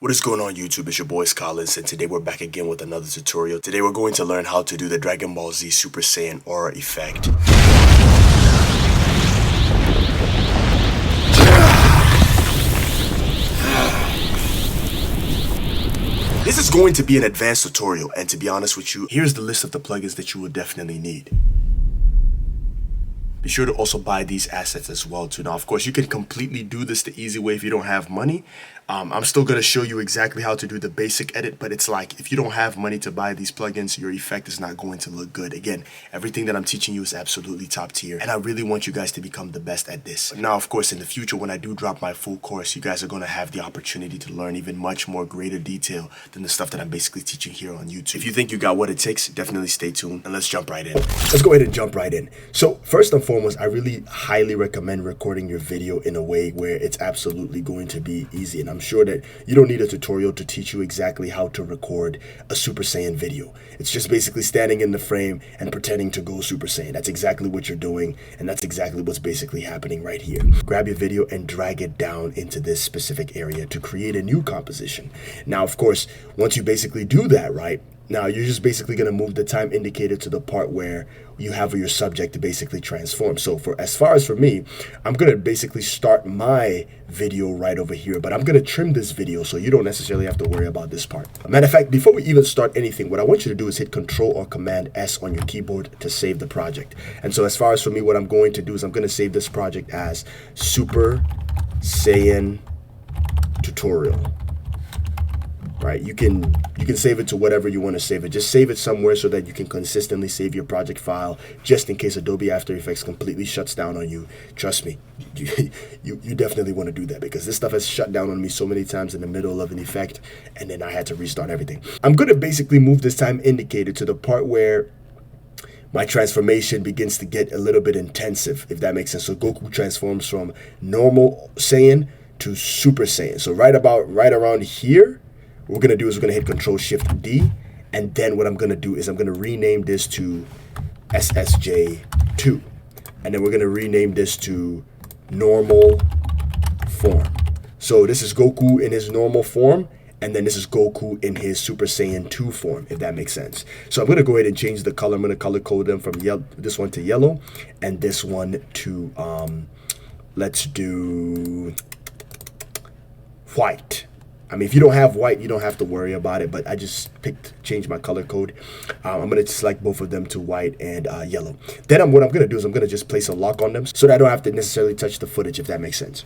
What is going on YouTube? It's your boy Collins, and today we're back again with another tutorial. Today we're going to learn how to do the Dragon Ball Z Super Saiyan Aura effect. This is going to be an advanced tutorial, and to be honest with you, here's the list of the plugins that you will definitely need. Be sure to also buy these assets as well too. Now, of course, you can completely do this the easy way if you don't have money. I'm still going to show you exactly how to do the basic edit, but it's like if you don't have money to buy these plugins, your effect is not going to look good. Again, everything that I'm teaching you is absolutely top tier, and I really want you guys to become the best at this. Now, of course, in the future, when I do drop my full course, you guys are going to have the opportunity to learn even much more greater detail than the stuff that I'm basically teaching here on YouTube. If you think you got what it takes, definitely stay tuned, and let's jump right in. Let's go ahead and jump right in. So first and foremost, I really highly recommend recording your video in a way where it's absolutely going to be easy, and I'm sure that you don't need a tutorial to teach you exactly how to record a Super Saiyan video. It's just basically standing in the frame and pretending to go Super Saiyan. That's exactly what you're doing, and that's exactly what's basically happening right here. Grab your video and drag it down into this specific area to create a new composition. Now, of course, once you basically do that, right, now you're just basically going to move the time indicator to the part where you have your subject to basically transform. So as far as for me, I'm going to basically start my video right over here, but I'm going to trim this video so you don't necessarily have to worry about this part. Matter of fact, before we even start anything, what I want you to do is hit Control or Command S on your keyboard to save the project. And so as far as for me, what I'm going to do is I'm going to save this project as Super Saiyan Tutorial. Right, you can save it to whatever you want to save it. Just save it somewhere so that you can consistently save your project file, just in case Adobe After Effects completely shuts down on you. Trust me, you definitely want to do that, because this stuff has shut down on me so many times in the middle of an effect, and then I had to restart everything. I'm going to basically move this time indicator to the part where my transformation begins to get a little bit intensive, if that makes sense. So Goku transforms from normal Saiyan to Super Saiyan. So right around here, what we're going to do is we're going to hit Control-Shift-D, and then what I'm going to do is I'm going to rename this to SSJ2, and then we're going to rename this to normal form. So this is Goku in his normal form, and then this is Goku in his Super Saiyan 2 form, if that makes sense. So I'm going to go ahead and change the color. I'm going to color code them from this one to yellow, and this one to, let's do white. I mean, if you don't have white, you don't have to worry about it, but I just changed my color code. I'm going to select both of them to white and yellow. Then what I'm going to do is I'm going to just place a lock on them so that I don't have to necessarily touch the footage, if that makes sense.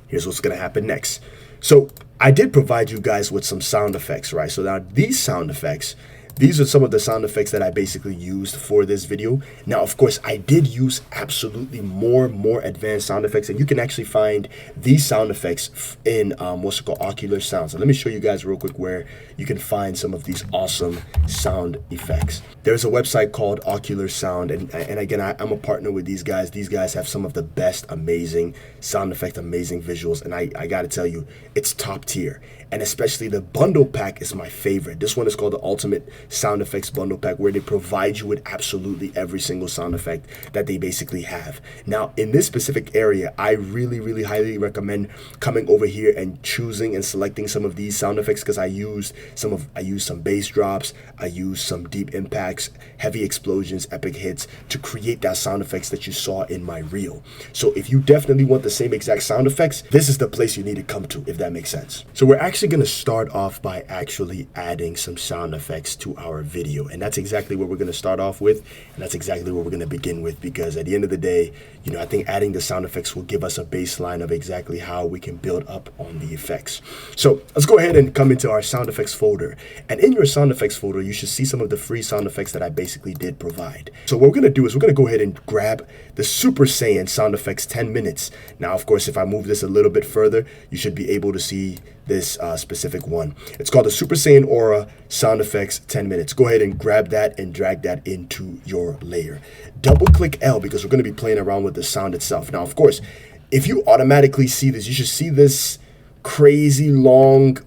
Here's what's going to happen next. So I did provide you guys with some sound effects, right? So now these sound effects, these are some of the sound effects that I basically used for this video. Now, of course, I did use absolutely more advanced sound effects, and you can actually find these sound effects in what's called Ocular Sounds. So let me show you guys real quick where you can find some of these awesome sound effects. There's a website called Ocular Sound, and again, I'm a partner with these guys. These guys have some of the best amazing sound effects, amazing visuals, and I gotta tell you, it's top tier. And especially the bundle pack is my favorite. This one is called the Ultimate Sound Effects Bundle Pack, where they provide you with absolutely every single sound effect that they basically have. Now, in this specific area, I really highly recommend coming over here and choosing and selecting some of these sound effects, because I used some bass drops, I used some deep impacts, heavy explosions, epic hits to create that sound effects that you saw in my reel. So if you definitely want the same exact sound effects, this is the place you need to come to, if that makes sense. So we're actually going to start off by actually adding some sound effects to our video, and that's exactly what we're going to start off with, and that's exactly what we're going to begin with, because at the end of the day, you know, I think adding the sound effects will give us a baseline of exactly how we can build up on the effects. So let's go ahead and come into our sound effects folder, and in your sound effects folder you should see some of the free sound effects that I basically did provide. So what we're going to do is we're going to go ahead and grab the Super Saiyan sound effects 10 minutes. Now, of course, if I move this a little bit further, you should be able to see this specific one. It's called the Super Saiyan Aura Sound Effects 10 minutes. Go ahead and grab that and drag that into your layer. Double click L, because we're going to be playing around with the sound itself. Now, of course, if you automatically see this, you should see this crazy long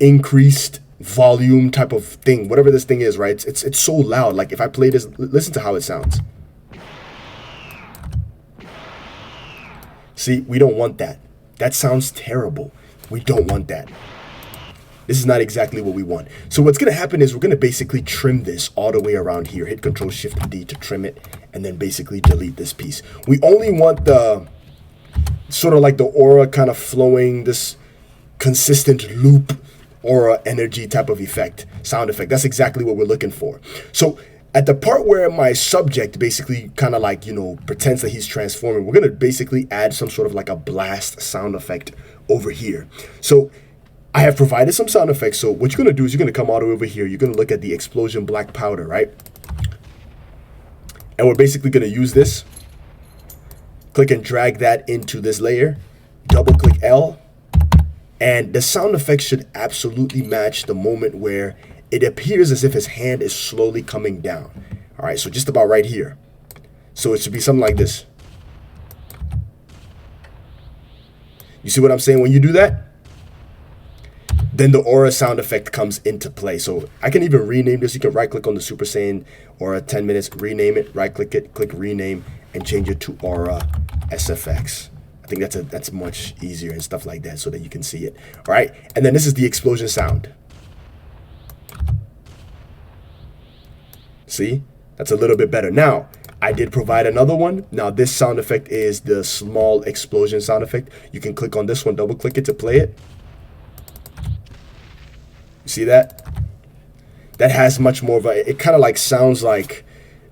increased volume type of thing, whatever this thing is, right? It's so loud. Like if I play this, listen to how it sounds. See, we don't want that. That sounds terrible. We don't want that. This is not exactly what we want. So what's going to happen is we're going to basically trim this all the way around here. Hit Control Shift D to trim it, and then basically delete this piece. We only want the sort of like the aura kind of flowing, this consistent loop aura energy type of effect, sound effect. That's exactly what we're looking for. So at the part where my subject basically kind of like, you know, pretends that he's transforming, we're going to basically add some sort of like a blast sound effect over here. So I have provided some sound effects. So what you're going to do is you're going to come all the way over here. You're going to look at the explosion black powder, right? And we're basically going to use this. Click and drag that into this layer. Double click L. And the sound effect should absolutely match the moment where it appears as if his hand is slowly coming down. All right, so just about right here. So it should be something like this. You see what I'm saying? When you do that, then the aura sound effect comes into play. So I can even rename this. You can right click on the Super Saiyan Aura 10 minutes, rename it, right click it, click rename, and change it to Aura SFX. I think that's much easier and stuff like that so that you can see it. All right, and then this is the explosion sound. See, that's a little bit better. Now, I did provide another one. Now, this sound effect is the small explosion sound effect. You can click on this one, double click it to play it. You see that? That has much more of a, it kind of like sounds like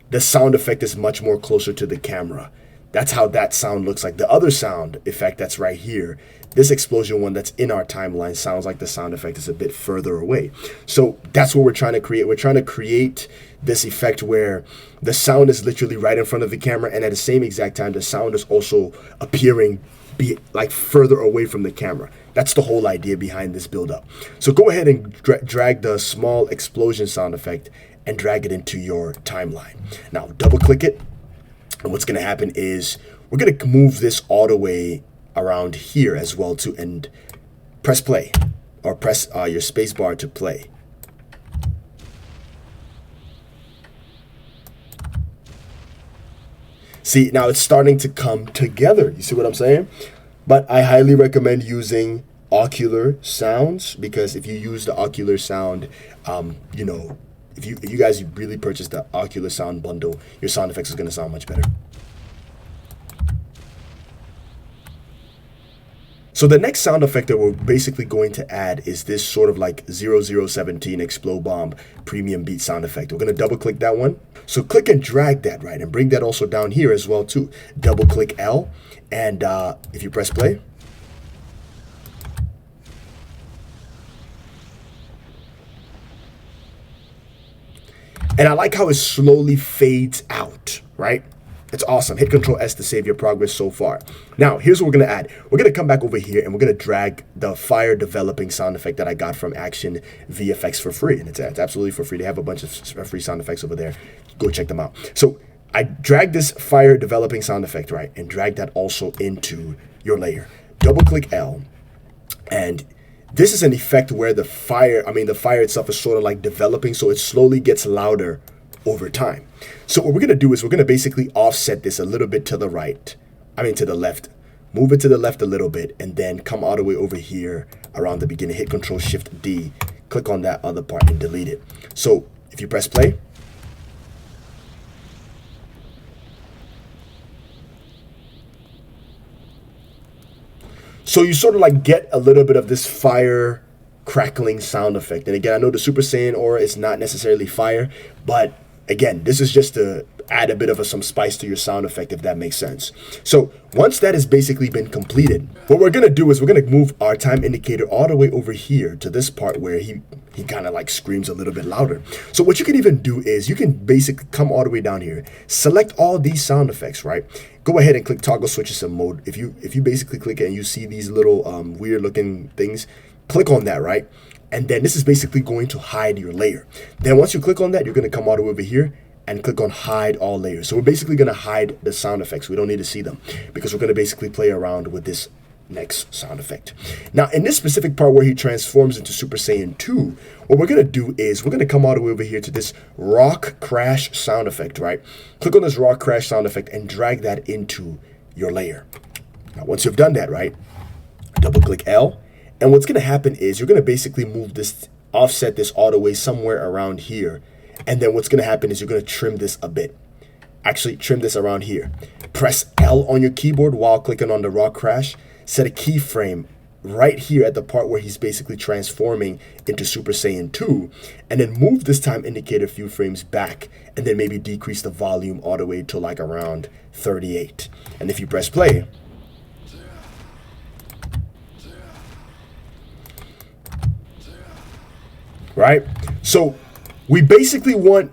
the sound effect is much more closer to the camera. That's how that sound looks like. The other sound effect that's right here, this explosion one that's in our timeline sounds like the sound effect is a bit further away. So that's what we're trying to create. We're trying to create this effect where the sound is literally right in front of the camera, and at the same exact time, the sound is also appearing be like further away from the camera. That's the whole idea behind this build-up. So go ahead and drag the small explosion sound effect and drag it into your timeline. Now double click it. And what's going to happen is we're going to move this all the way around here as well too, and press play, or press your space bar to play. See, now it's starting to come together. You see what I'm saying? But I highly recommend using ocular sounds, because if you use the ocular sound, you know, if you guys really purchase the ocular sound bundle, your sound effects is going to sound much better. So the next sound effect that we're basically going to add is this sort of like 0017 Explode Bomb premium beat sound effect. We're going to double click that one. So click and drag that, right, and bring that also down here as well too. Double click L, and if you press play, and I like how it slowly fades out, right? It's awesome. Hit Control S to save your progress so far. Now, here's what we're going to add. We're going to come back over here and we're going to drag the fire developing sound effect that I got from Action VFX for free. And it's absolutely for free. They have a bunch of free sound effects over there. Go check them out. So I drag this fire developing sound effect, right? And drag that also into your layer. Double click L. And this is an effect where the fire itself is sort of like developing, so it slowly gets louder over time. So what we're going to do is we're going to basically offset this a little bit to the right, to the left. Move it to the left a little bit, and then come all the way over here around the beginning. Hit Control Shift D, click on that other part and delete it. So if you press play, so you sort of like get a little bit of this fire crackling sound effect. And again, I know the Super Saiyan aura is not necessarily fire, but again, this is just to add a bit of some spice to your sound effect, if that makes sense. So once that has basically been completed, what we're going to do is we're going to move our time indicator all the way over here to this part where he kind of like screams a little bit louder. So what you can even do is you can basically come all the way down here, select all these sound effects, right? Go ahead and click toggle switches and mode. If you basically click it and you see these little weird looking things, click on that, right? And then this is basically going to hide your layer. Then once you click on that, you're going to come all the way over here and click on hide all layers. So we're basically going to hide the sound effects. We don't need to see them because we're going to basically play around with this next sound effect. Now in this specific part where he transforms into Super Saiyan 2, what we're going to do is we're going to come all the way over here to this rock crash sound effect, right? Click on this rock crash sound effect and drag that into your layer. Now once you've done that, right, double click L, And what's going to happen is you're going to basically move this, offset this all the way somewhere around here. And then what's going to happen is you're going to trim this a bit. Actually, trim this around here. Press L on your keyboard while clicking on the rock crash. Set a keyframe right here at the part where he's basically transforming into Super Saiyan 2. And then move this time indicator a few frames back. And then maybe decrease the volume all the way to like around 38. And if you press play, right? So we basically want,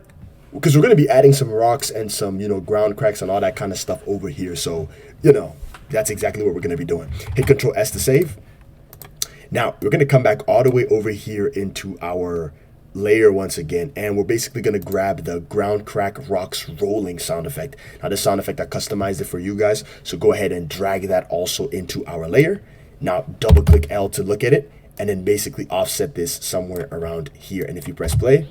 because we're going to be adding some rocks and some, ground cracks and all that kind of stuff over here. So, that's exactly what we're going to be doing. Hit Control S to save. Now, we're going to come back all the way over here into our layer once again, and we're basically going to grab the ground crack rocks rolling sound effect. Now, this sound effect, I customized it for you guys, so go ahead and drag that also into our layer. Now, double click L to look at it, and then basically offset this somewhere around here. And if you press play,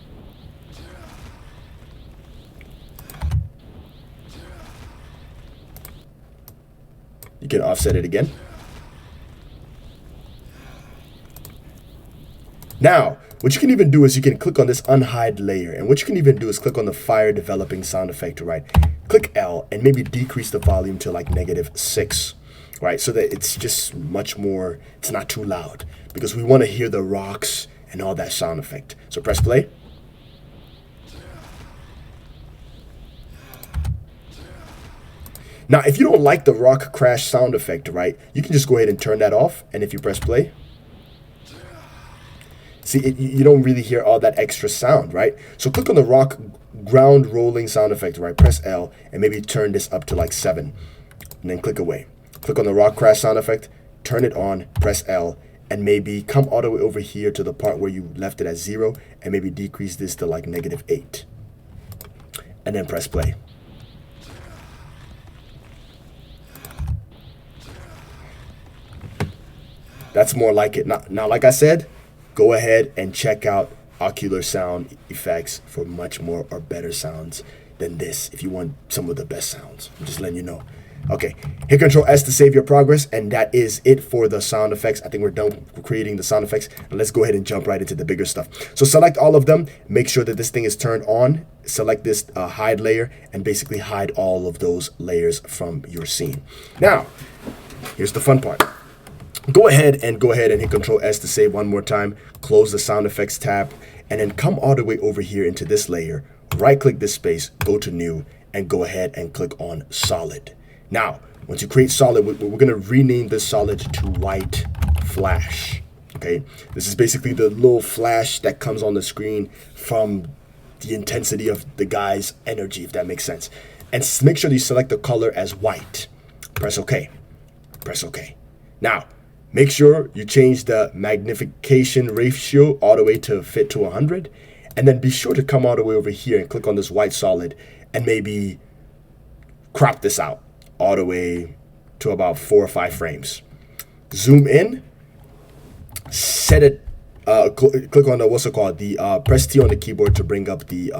you can offset it again. Now, what you can even do is you can click on this unhide layer. And what you can even do is click on the fire developing sound effect, right? Click L and maybe decrease the volume to like -6, right? So that it's just much more, it's not too loud, because we want to hear the rocks and all that sound effect. So press play. Now, if you don't like the rock crash sound effect, right, you can just go ahead and turn that off. And if you press play, see, you don't really hear all that extra sound, right? So click on the rock ground rolling sound effect, right? Press L and maybe turn this up to like 7 and then click away. Click on the rock crash sound effect, turn it on, press L, and maybe come all the way over here to the part where you left it at 0 and maybe decrease this to like -8. And then press play. That's more like it. Now, like I said, go ahead and check out Ocular Sound Effects for much more or better sounds than this if you want some of the best sounds. I'm just letting you know. Okay, hit Control S to save your progress, and that is it for the sound effects. I think we're done creating the sound effects. And let's go ahead and jump right into the bigger stuff. So select all of them, make sure that this thing is turned on, select this hide layer, and basically hide all of those layers from your scene. Now, here's the fun part. Go ahead and hit Control S to save one more time, close the sound effects tab, and then come all the way over here into this layer, right click this space, go to new, and go ahead and click on solid. Now, once you create solid, we're gonna rename this solid to white flash, okay? This is basically the little flash that comes on the screen from the intensity of the guy's energy, if that makes sense. And make sure you select the color as white. Press OK, press OK. Now, make sure you change the magnification ratio all the way to fit to 100. And then be sure to come all the way over here and click on this white solid and maybe crop this out all the way to about 4 or 5 frames. Zoom in, set it, click on the, what's it called? Press T on the keyboard to bring up the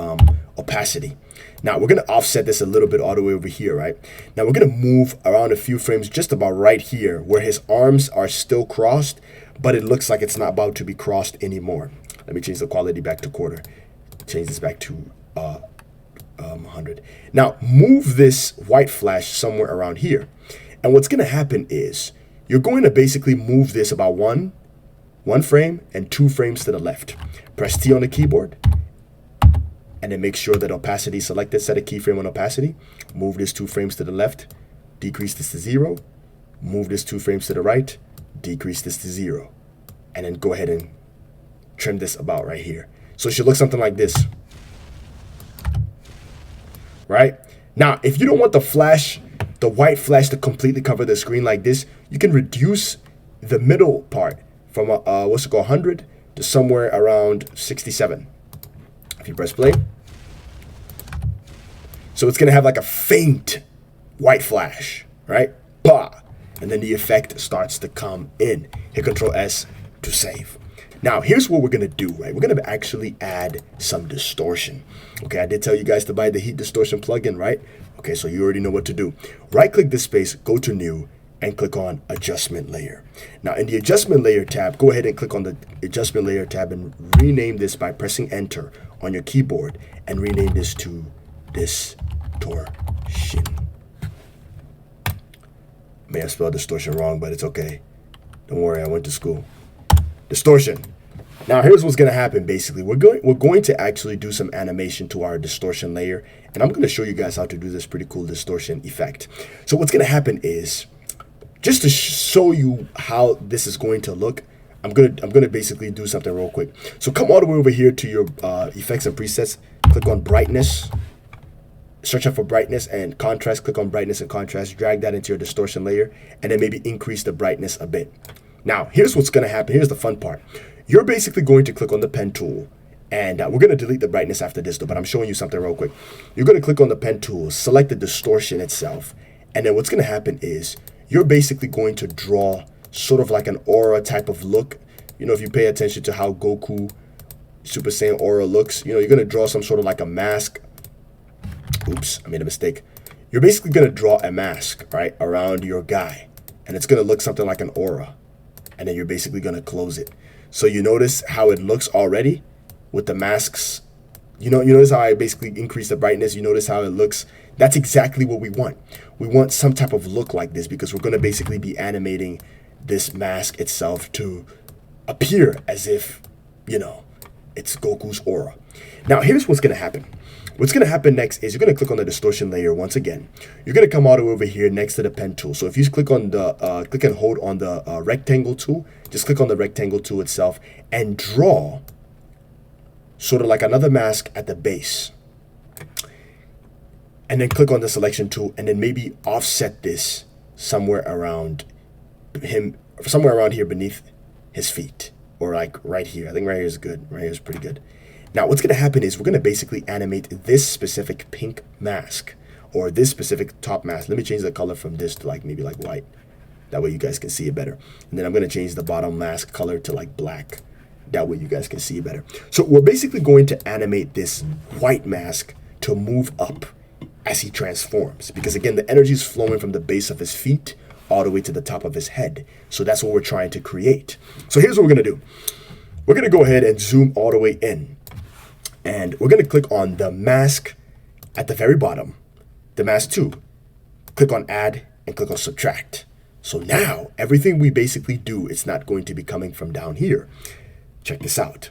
opacity. Now we're gonna offset this a little bit all the way over here, right? Now we're gonna move around a few frames just about right here where his arms are still crossed, but it looks like it's not about to be crossed anymore. Let me change the quality back to quarter. Change this back to 100. Now move this white flash somewhere around here. And what's gonna happen is you're going to basically move this about one frame and 2 frames to the left. Press T on the keyboard, and then make sure that opacity is selected. Set a keyframe on opacity. Move this 2 frames to the left. Decrease this to 0. Move this 2 frames to the right. Decrease this to 0. And then go ahead and trim this about right here. So it should look something like this. Right? Now, if you don't want the white flash to completely cover the screen like this, you can reduce the middle part from 100 to somewhere around 67. If you press play, so it's gonna have like a faint white flash, right? Bah! And then the effect starts to come in. Hit Control S to save. Now, here's what we're gonna do, right? We're gonna actually add some distortion. Okay, I did tell you guys to buy the Heat Distortion plugin, right? Okay, so you already know what to do. Right click this space, go to new, and click on Adjustment Layer. Now in the Adjustment Layer tab, go ahead and click on the Adjustment Layer tab and rename this by pressing Enter on your keyboard and rename this to Distortion. May have spelled distortion wrong, but it's okay. Don't worry, I went to school. Distortion. Now here's what's gonna happen. Basically, we're going to actually do some animation to our distortion layer, and I'm gonna show you guys how to do this pretty cool distortion effect. So what's gonna happen is, just to show you how this is going to look, I'm gonna basically do something real quick. So come all the way over here to your effects and presets, click on brightness. Search out for brightness and contrast, click on brightness and contrast, drag that into your distortion layer, and then maybe increase the brightness a bit. Now, here's what's gonna happen. Here's the fun part. You're basically going to click on the pen tool, and we're gonna delete the brightness after this though, but I'm showing you something real quick. You're gonna click on the pen tool, select the distortion itself, and then what's gonna happen is, you're basically going to draw sort of like an aura type of look. You know, if you pay attention to how Goku Super Saiyan aura looks, you know, you're gonna draw some sort of like a mask. Oops, I made a mistake. You're basically gonna draw a mask, right, around your guy, and it's gonna look something like an aura, and then you're basically gonna close it. So you notice how it looks already with the masks. You notice how I basically increase the brightness. You notice how it looks. That's exactly what we want. We want some type of look like this because we're gonna basically be animating this mask itself to appear as if, you know, it's Goku's aura. Now here's what's gonna happen. What's going to happen next is you're going to click on the distortion layer once again. You're going to come all the way over here next to the pen tool. So if you click on the click and hold on the rectangle tool, just click on the rectangle tool itself and draw sort of like another mask at the base. And then click on the selection tool and then maybe offset this somewhere around him, somewhere around here beneath his feet, or like right here. I think right here is good. Right here is pretty good. Now, what's going to happen is we're going to basically animate this specific pink mask or this specific top mask. Let me change the color from this to like maybe like white. That way you guys can see it better. And then I'm going to change the bottom mask color to like black. That way you guys can see it better. So we're basically going to animate this white mask to move up as he transforms. Because again, the energy is flowing from the base of his feet all the way to the top of his head. So that's what we're trying to create. So here's what we're going to do. We're going to go ahead and zoom all the way in. And we're going to click on the mask at the very bottom, the mask 2. Click on add and click on subtract. So now everything we basically do, it's not going to be coming from down here. Check this out.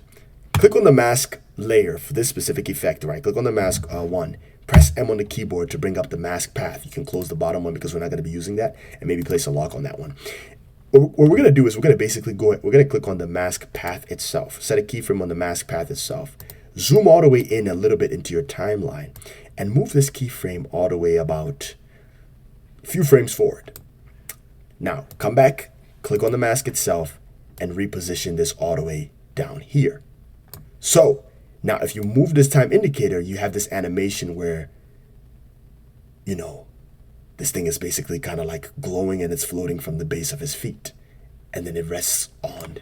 Click on the mask layer for this specific effect, right? Click on the mask 1. Press M on the keyboard to bring up the mask path. You can close the bottom one because we're not going to be using that, and maybe place a lock on that one. What we're going to do is we're going to basically we're going to click on the mask path itself. Set a keyframe on the mask path itself. Zoom all the way in a little bit into your timeline and move this keyframe all the way about a few frames forward. Now, come back, click on the mask itself, and reposition this all the way down here. So, now if you move this time indicator, you have this animation where, you know, this thing is basically kind of like glowing and it's floating from the base of his feet. And then it rests on,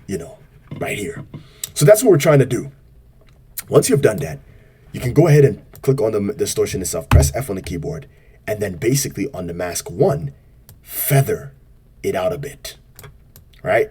you know, right here. So that's what we're trying to do. Once you've done that, you can go ahead and click on the distortion itself, press F on the keyboard, and then basically on the mask 1, feather it out a bit, right?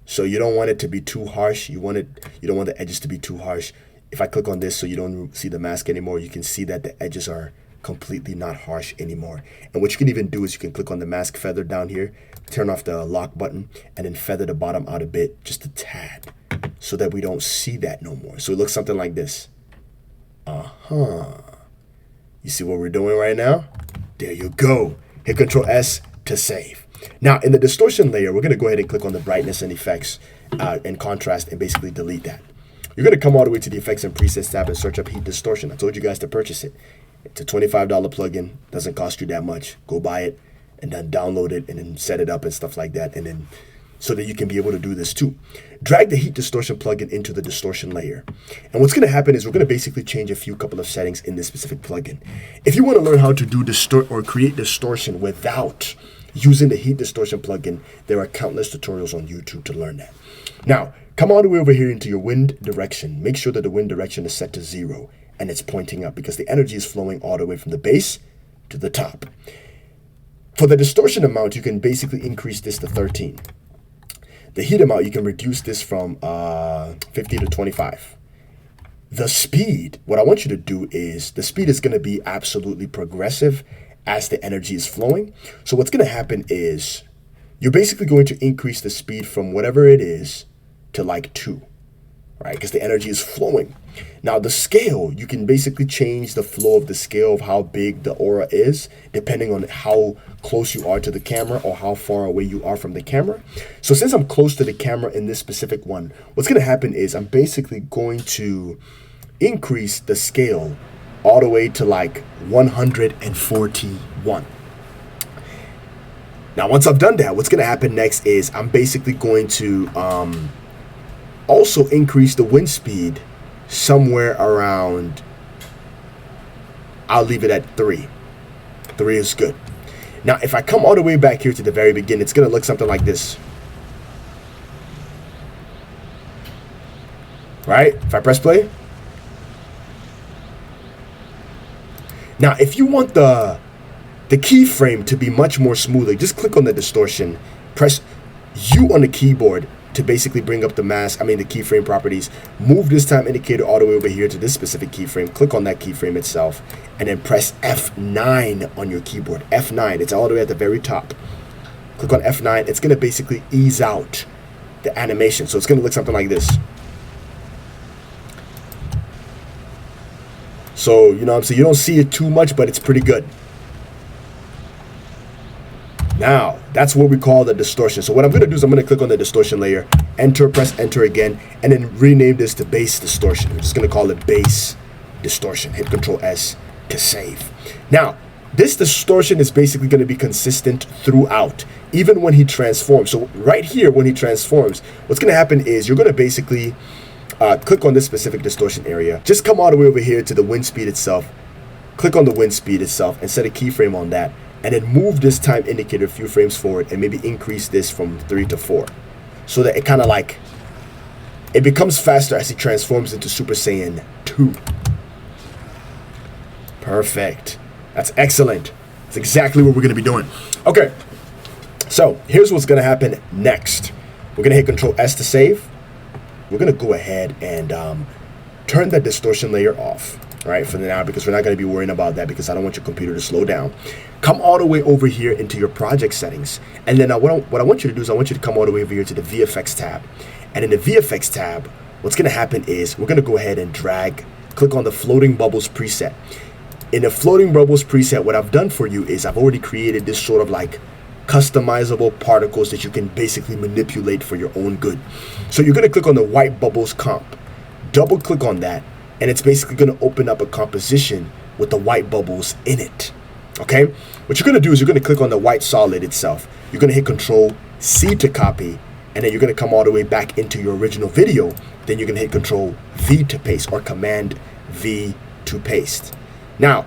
So you don't want it to be too harsh. You don't want the edges to be too harsh. If I click on this so you don't see the mask anymore, you can see that the edges are completely not harsh anymore. And what you can even do is you can click on the mask feather down here, turn off the lock button, and then feather the bottom out a bit, just a tad, so that we don't see that no more. So it looks something like this. You see what we're doing right now? There you go. Hit Control S to save. Now in the distortion layer, we're going to go ahead and click on the brightness and effects and contrast and basically delete that. You're going to come all the way to the effects and presets tab and search up heat distortion. I told you guys to purchase it. It's a $25 plugin. Doesn't cost you that much. Go buy it and then download it and then set it up and stuff like that, and then so that you can be able to do this too. Drag the heat distortion plugin into the distortion layer. And what's going to happen is we're going to basically change a couple of settings in this specific plugin. If you want to learn how to do distort or create distortion without using the heat distortion plugin, there are countless tutorials on YouTube to learn that. Now, come all the way over here into your wind direction. Make sure that the wind direction is set to 0 and it's pointing up because the energy is flowing all the way from the base to the top. For the distortion amount, you can basically increase this to 13. The heat amount, you can reduce this from 50 to 25. The speed, what I want you to do is, the speed is going to be absolutely progressive as the energy is flowing. So what's going to happen is, you're basically going to increase the speed from whatever it is to like 2, right? Because the energy is flowing. Now the scale, you can basically change the flow of the scale of how big the aura is, depending on how close you are to the camera or how far away you are from the camera. So since I'm close to the camera in this specific one, what's going to happen is I'm basically going to increase the scale all the way to like 141. Now, once I've done that, what's going to happen next is I'm basically going to also increase the wind speed somewhere around, I'll leave it at 3. 3 is good. Now, if I come all the way back here to the very beginning, it's going to look something like this. Right? If I press play. Now, if you want the keyframe to be much more smoother, just click on the distortion, press U on the keyboard to basically bring up the mask, the keyframe properties. Move this time indicator all the way over here to this specific keyframe. Click on that keyframe itself, and then press F9 on your keyboard. F9, it's all the way at the very top. Click on F9, it's gonna basically ease out the animation. So it's gonna look something like this. So, you know what I'm saying, you don't see it too much, but it's pretty good. Now, that's what we call the distortion. So what I'm going to do is I'm going to click on the distortion layer, enter, press enter again, and then rename this to base distortion. I'm just going to call it base distortion. Hit Control S to save. Now, this distortion is basically going to be consistent throughout, even when he transforms. So right here, when he transforms, what's going to happen is you're going to basically click on this specific distortion area. Just come all the way over here to the wind speed itself. Click on the wind speed itself and set a keyframe on that. And then move this time indicator a few frames forward and maybe increase this from 3 to 4. So that it kind of like, it becomes faster as he transforms into Super Saiyan 2. Perfect. That's excellent. That's exactly what we're going to be doing. Okay. So here's what's going to happen next. We're going to hit Control S to save. We're going to go ahead and turn that distortion layer off. Right, for now, because we're not going to be worrying about that because I don't want your computer to slow down. Come all the way over here into your project settings. And then what I want you to do is I want you to come all the way over here to the VFX tab. And in the VFX tab, what's going to happen is we're going to go ahead and click on the floating bubbles preset. In the floating bubbles preset, what I've done for you is I've already created this sort of like customizable particles that you can basically manipulate for your own good. So you're going to click on the white bubbles comp. Double click on that. And it's basically going to open up a composition with the white bubbles in it. Okay? What you're going to do is you're going to click on the white solid itself. You're going to hit Control C to copy. And then you're going to come all the way back into your original video. Then you're going to hit Control V to paste or Command V to paste. Now,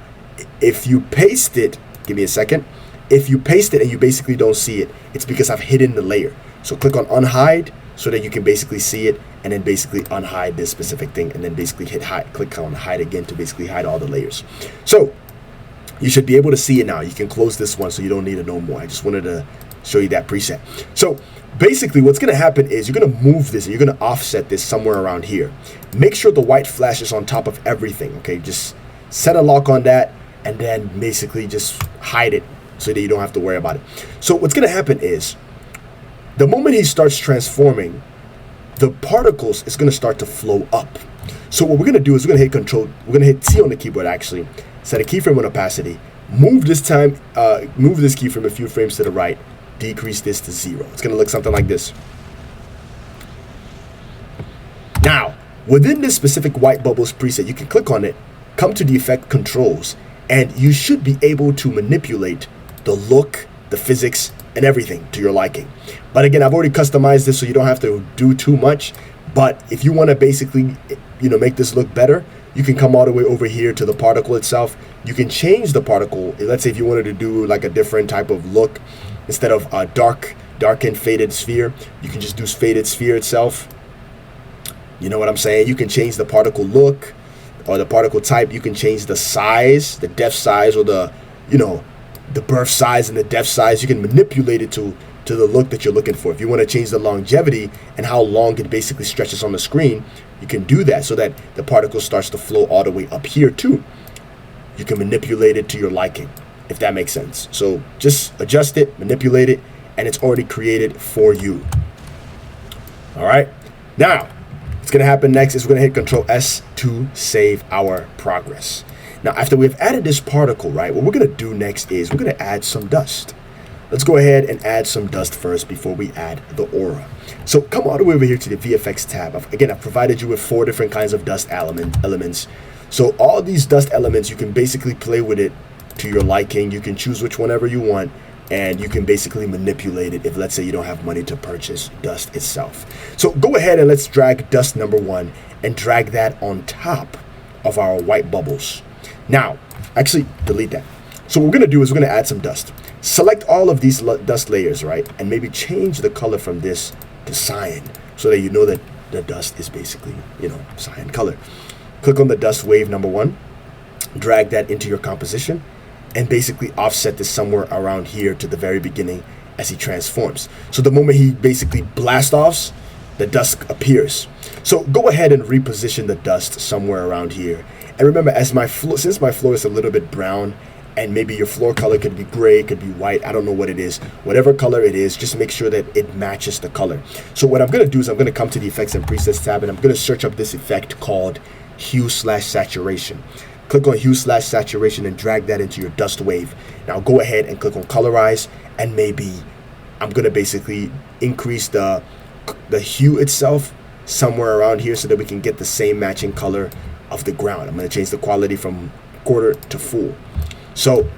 if you paste it, give me a second. If you paste it and you basically don't see it, it's because I've hidden the layer. So click on Unhide so that you can basically see it. And then basically unhide this specific thing, and then basically hit hide, click on hide again to basically hide all the layers. So you should be able to see it now. You can close this one so you don't need it no more. I just wanted to show you that preset. So basically what's going to happen is you're going to move this and you're going to offset this somewhere around here. Make sure the white flash is on top of everything. Okay, just set a lock on that and then basically just hide it so that you don't have to worry about it. So what's going to happen is the moment he starts transforming, the particles is going to start to flow up. So what we're going to do is we're going to hit T on the keyboard actually, set a keyframe on opacity, move this keyframe a few frames to the right, decrease this to 0. It's going to look something like this. Now, within this specific white bubbles preset, you can click on it, come to the effect controls, and you should be able to manipulate the look, the physics, and everything to your liking. But again, I've already customized this so you don't have to do too much. But if you want to basically, make this look better, you can come all the way over here to the particle itself. You can change the particle. Let's say if you wanted to do like a different type of look, instead of a darkened faded sphere, you can just do faded sphere itself. You know what I'm saying? You can change the particle look or the particle type. You can change the size, the depth size, or the, the birth size and the death size. You can manipulate it to the look that you're looking for. If you want to change the longevity and how long it basically stretches on the screen, you can do that so that the particle starts to flow all the way up here too. You can manipulate it to your liking, if that makes sense. So just adjust it, manipulate it, and it's already created for you. All right. Now, what's going to happen next is we're going to hit Control S to save our progress. Now, after we've added this particle, right, what we're going to do next is we're going to add some dust. Let's go ahead and add some dust first before we add the aura. So come all the way over here to the VFX tab. Again, I've provided you with 4 different kinds of dust elements. So all these dust elements, you can basically play with it to your liking. You can choose which whenever you want, and you can basically manipulate it if, let's say, you don't have money to purchase dust itself. So go ahead and let's drag dust number 1 and drag that on top of our white bubbles. Now, actually delete that. So what we're going to do is we're going to add some dust. Select all of these dust layers, right? And maybe change the color from this to cyan so that you know that the dust is basically, cyan color. Click on the dust wave number 1, drag that into your composition, and basically offset this somewhere around here to the very beginning as he transforms. So the moment he basically blasts off, the dust appears. So go ahead and reposition the dust somewhere around here. And remember, since my floor is a little bit brown, and maybe your floor color could be gray, could be white, I don't know what it is. Whatever color it is, just make sure that it matches the color. So what I'm going to do is I'm going to come to the Effects and Presets tab, and I'm going to search up this effect called Hue/Saturation. Click on Hue/Saturation and drag that into your dust wave. Now go ahead and click on Colorize, and maybe I'm going to basically increase the hue itself somewhere around here so that we can get the same matching color of the ground. I'm going to change the quality from quarter to full. So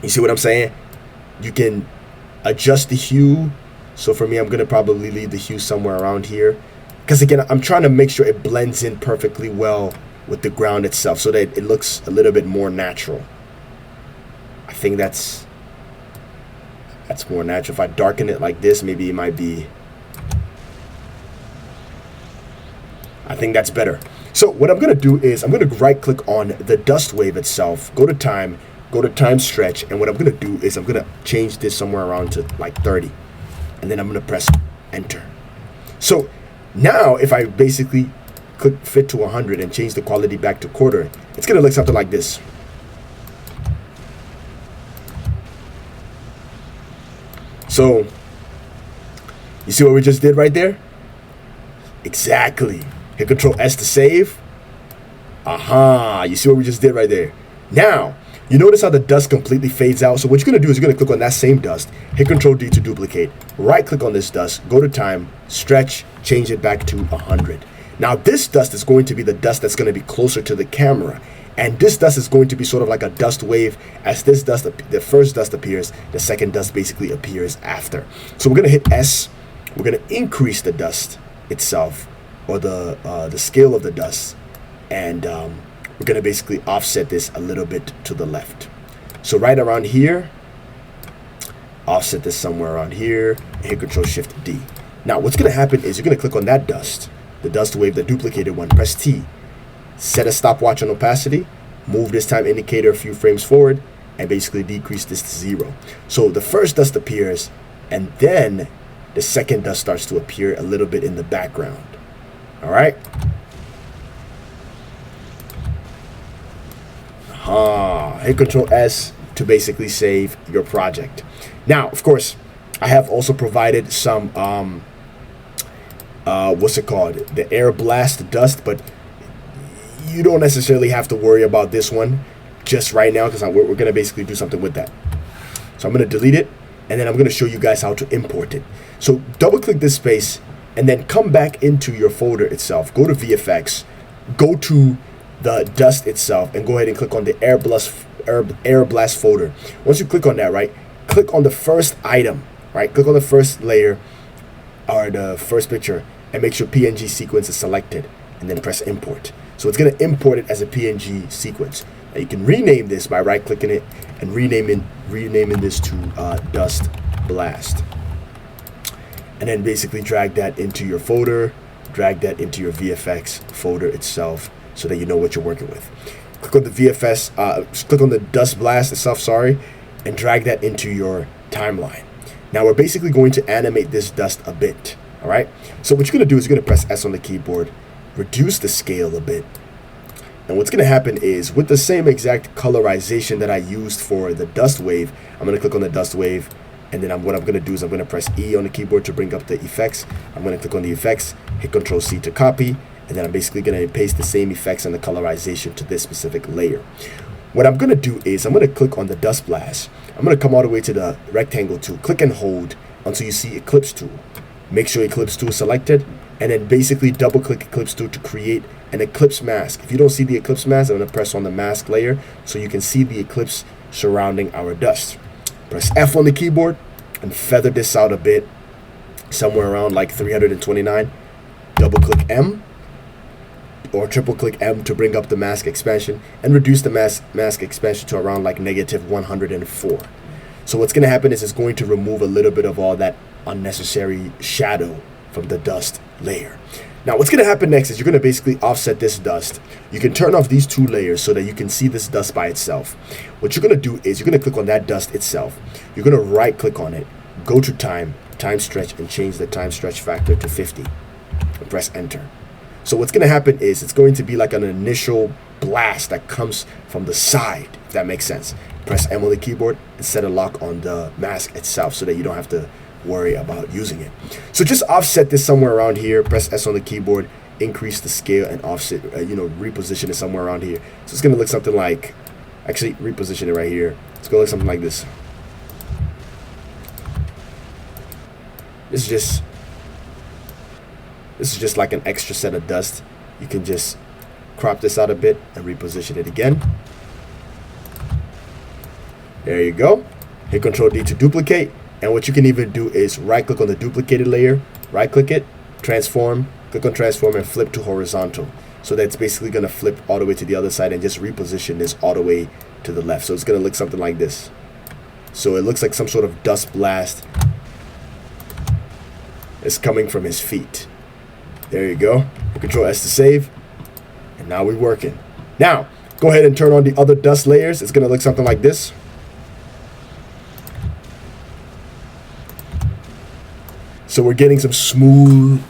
you see what I'm saying? You can adjust the hue. So for me, I'm going to probably leave the hue somewhere around here, because again, I'm trying to make sure it blends in perfectly well with the ground itself so that it looks a little bit more natural. I think that's more natural. If I darken it like this, maybe it might be, I think that's better. So what I'm going to do is I'm going to right click on the dust wave itself, go to time stretch, and what I'm going to do is I'm going to change this somewhere around to like 30, and then I'm going to press enter. So now if I basically click fit to 100 and change the quality back to quarter, it's going to look something like this. So you see what we just did right there? Exactly. Hit Control S to save. Aha, you see what we just did right there. Now, you notice how the dust completely fades out. So what you're going to do is you're going to click on that same dust, hit Control D to duplicate, right click on this dust, go to time, stretch, change it back to 100. Now this dust is going to be the dust that's going to be closer to the camera. And this dust is going to be sort of like a dust wave. As this dust, the first dust appears, the second dust basically appears after. So we're going to hit S. We're going to increase the dust itself, or the scale of the dust, and we're going to basically offset this a little bit to the left. So right around here, offset this somewhere around here, and hit Control Shift D. Now what's going to happen is you're going to click on that dust, the dust wave, the duplicated one, press T, set a stopwatch on opacity, move this time indicator a few frames forward, and basically decrease this to 0. So the first dust appears, and then the second dust starts to appear a little bit in the background. All right. Hit Control S to basically save your project. Now, of course, I have also provided some what's it called? The air blast dust, but you don't necessarily have to worry about this one just right now, because we're going to basically do something with that. So I'm going to delete it, and then I'm going to show you guys how to import it. So double click this space, and then come back into your folder itself. Go to VFX, go to the dust itself, and go ahead and click on the air blast folder. Once you click on that, right, click on the first item, right, click on the first layer or the first picture, and make sure PNG sequence is selected, and then press import. So it's going to import it as a PNG sequence. Now you can rename this by right clicking it and renaming this to dust blast. And then basically drag that into your folder, drag that into your VFX folder itself so that you know what you're working with. Click on the VFX, click on the dust blast itself, sorry, and drag that into your timeline. Now we're basically going to animate this dust a bit, all right? So what you're gonna do is you're gonna press S on the keyboard, reduce the scale a bit, and what's gonna happen is with the same exact colorization that I used for the dust wave, I'm gonna click on the dust wave, and then what I'm gonna do is I'm gonna press E on the keyboard to bring up the effects. I'm gonna click on the effects, hit Control C to copy, and then I'm basically gonna paste the same effects and the colorization to this specific layer. What I'm gonna do is I'm gonna click on the dust blast. I'm gonna come all the way to the rectangle tool, click and hold until you see Eclipse tool. Make sure Eclipse tool is selected, and then basically double click Eclipse tool to create an eclipse mask. If you don't see the eclipse mask, I'm gonna press on the mask layer so you can see the eclipse surrounding our dust. Press F on the keyboard and feather this out a bit, somewhere around like 329. Double click M or triple click M to bring up the mask expansion and reduce the mask expansion to around like -104. So what's gonna happen is it's going to remove a little bit of all that unnecessary shadow from the dust layer. Now what's gonna happen next is you're gonna basically offset this dust. You can turn off these two layers so that you can see this dust by itself. What you're gonna do is you're gonna click on that dust itself. You're gonna right click on it, go to time stretch, and change the time stretch factor to 50 and press enter. So what's gonna happen is it's going to be like an initial blast that comes from the side, if that makes sense. Press M on the keyboard and set a lock on the mask itself so that you don't have to worry about using it. So just offset this somewhere around here, press S on the keyboard, increase the scale and offset, reposition it somewhere around here. So it's gonna look something like, actually reposition it right here. It's gonna look something like this. This is just like an extra set of dust. You can just crop this out a bit and reposition it again. There you go. Hit Control D to duplicate. And what you can even do is right click on the duplicated layer, right click it, transform, click on transform and flip to horizontal. So that's basically gonna flip all the way to the other side and just reposition this all the way to the left. So it's gonna look something like this. So it looks like some sort of dust blast is coming from his feet. There you go. Control S to save. And now we're working. Now, go ahead and turn on the other dust layers. It's gonna look something like this. So we're getting some smooth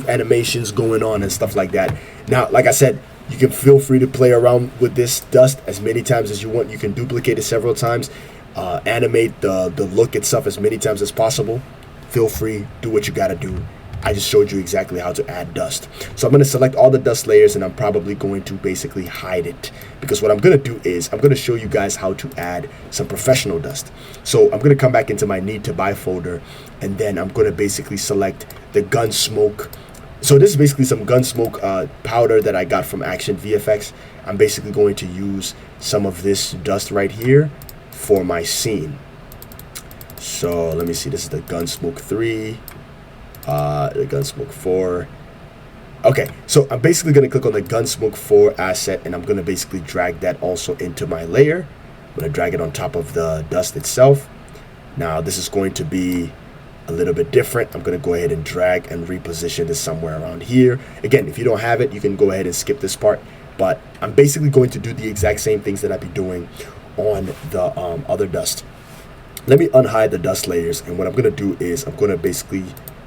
animations going on and stuff like that. Now, like I said, you can feel free to play around with this dust as many times as you want. You can duplicate it several times, animate the look itself as many times as possible. Feel free, do what you gotta do. I just showed you exactly how to add dust. So I'm gonna select all the dust layers and I'm probably going to basically hide it, because what I'm gonna do is I'm gonna show you guys how to add some professional dust. So I'm gonna come back into my need to buy folder, and then I'm gonna basically select the gun smoke. So this is basically some gun smoke powder that I got from Action VFX. I'm basically going to use some of this dust right here for my scene. So let me see, this is the Gunsmoke 3, the Gunsmoke 4. Okay, so I'm basically going to click on the Gunsmoke 4 asset, and I'm going to basically drag that also into my layer. I'm going to drag it on top of the dust itself. Now this is going to be a little bit different. I'm going to go ahead and drag and reposition this somewhere around here. Again, if you don't have it, you can go ahead and skip this part, but I'm basically going to do the exact same things that I'd be doing on the other dust. Let me unhide the dust layers, and what I'm going to do is I'm going to basically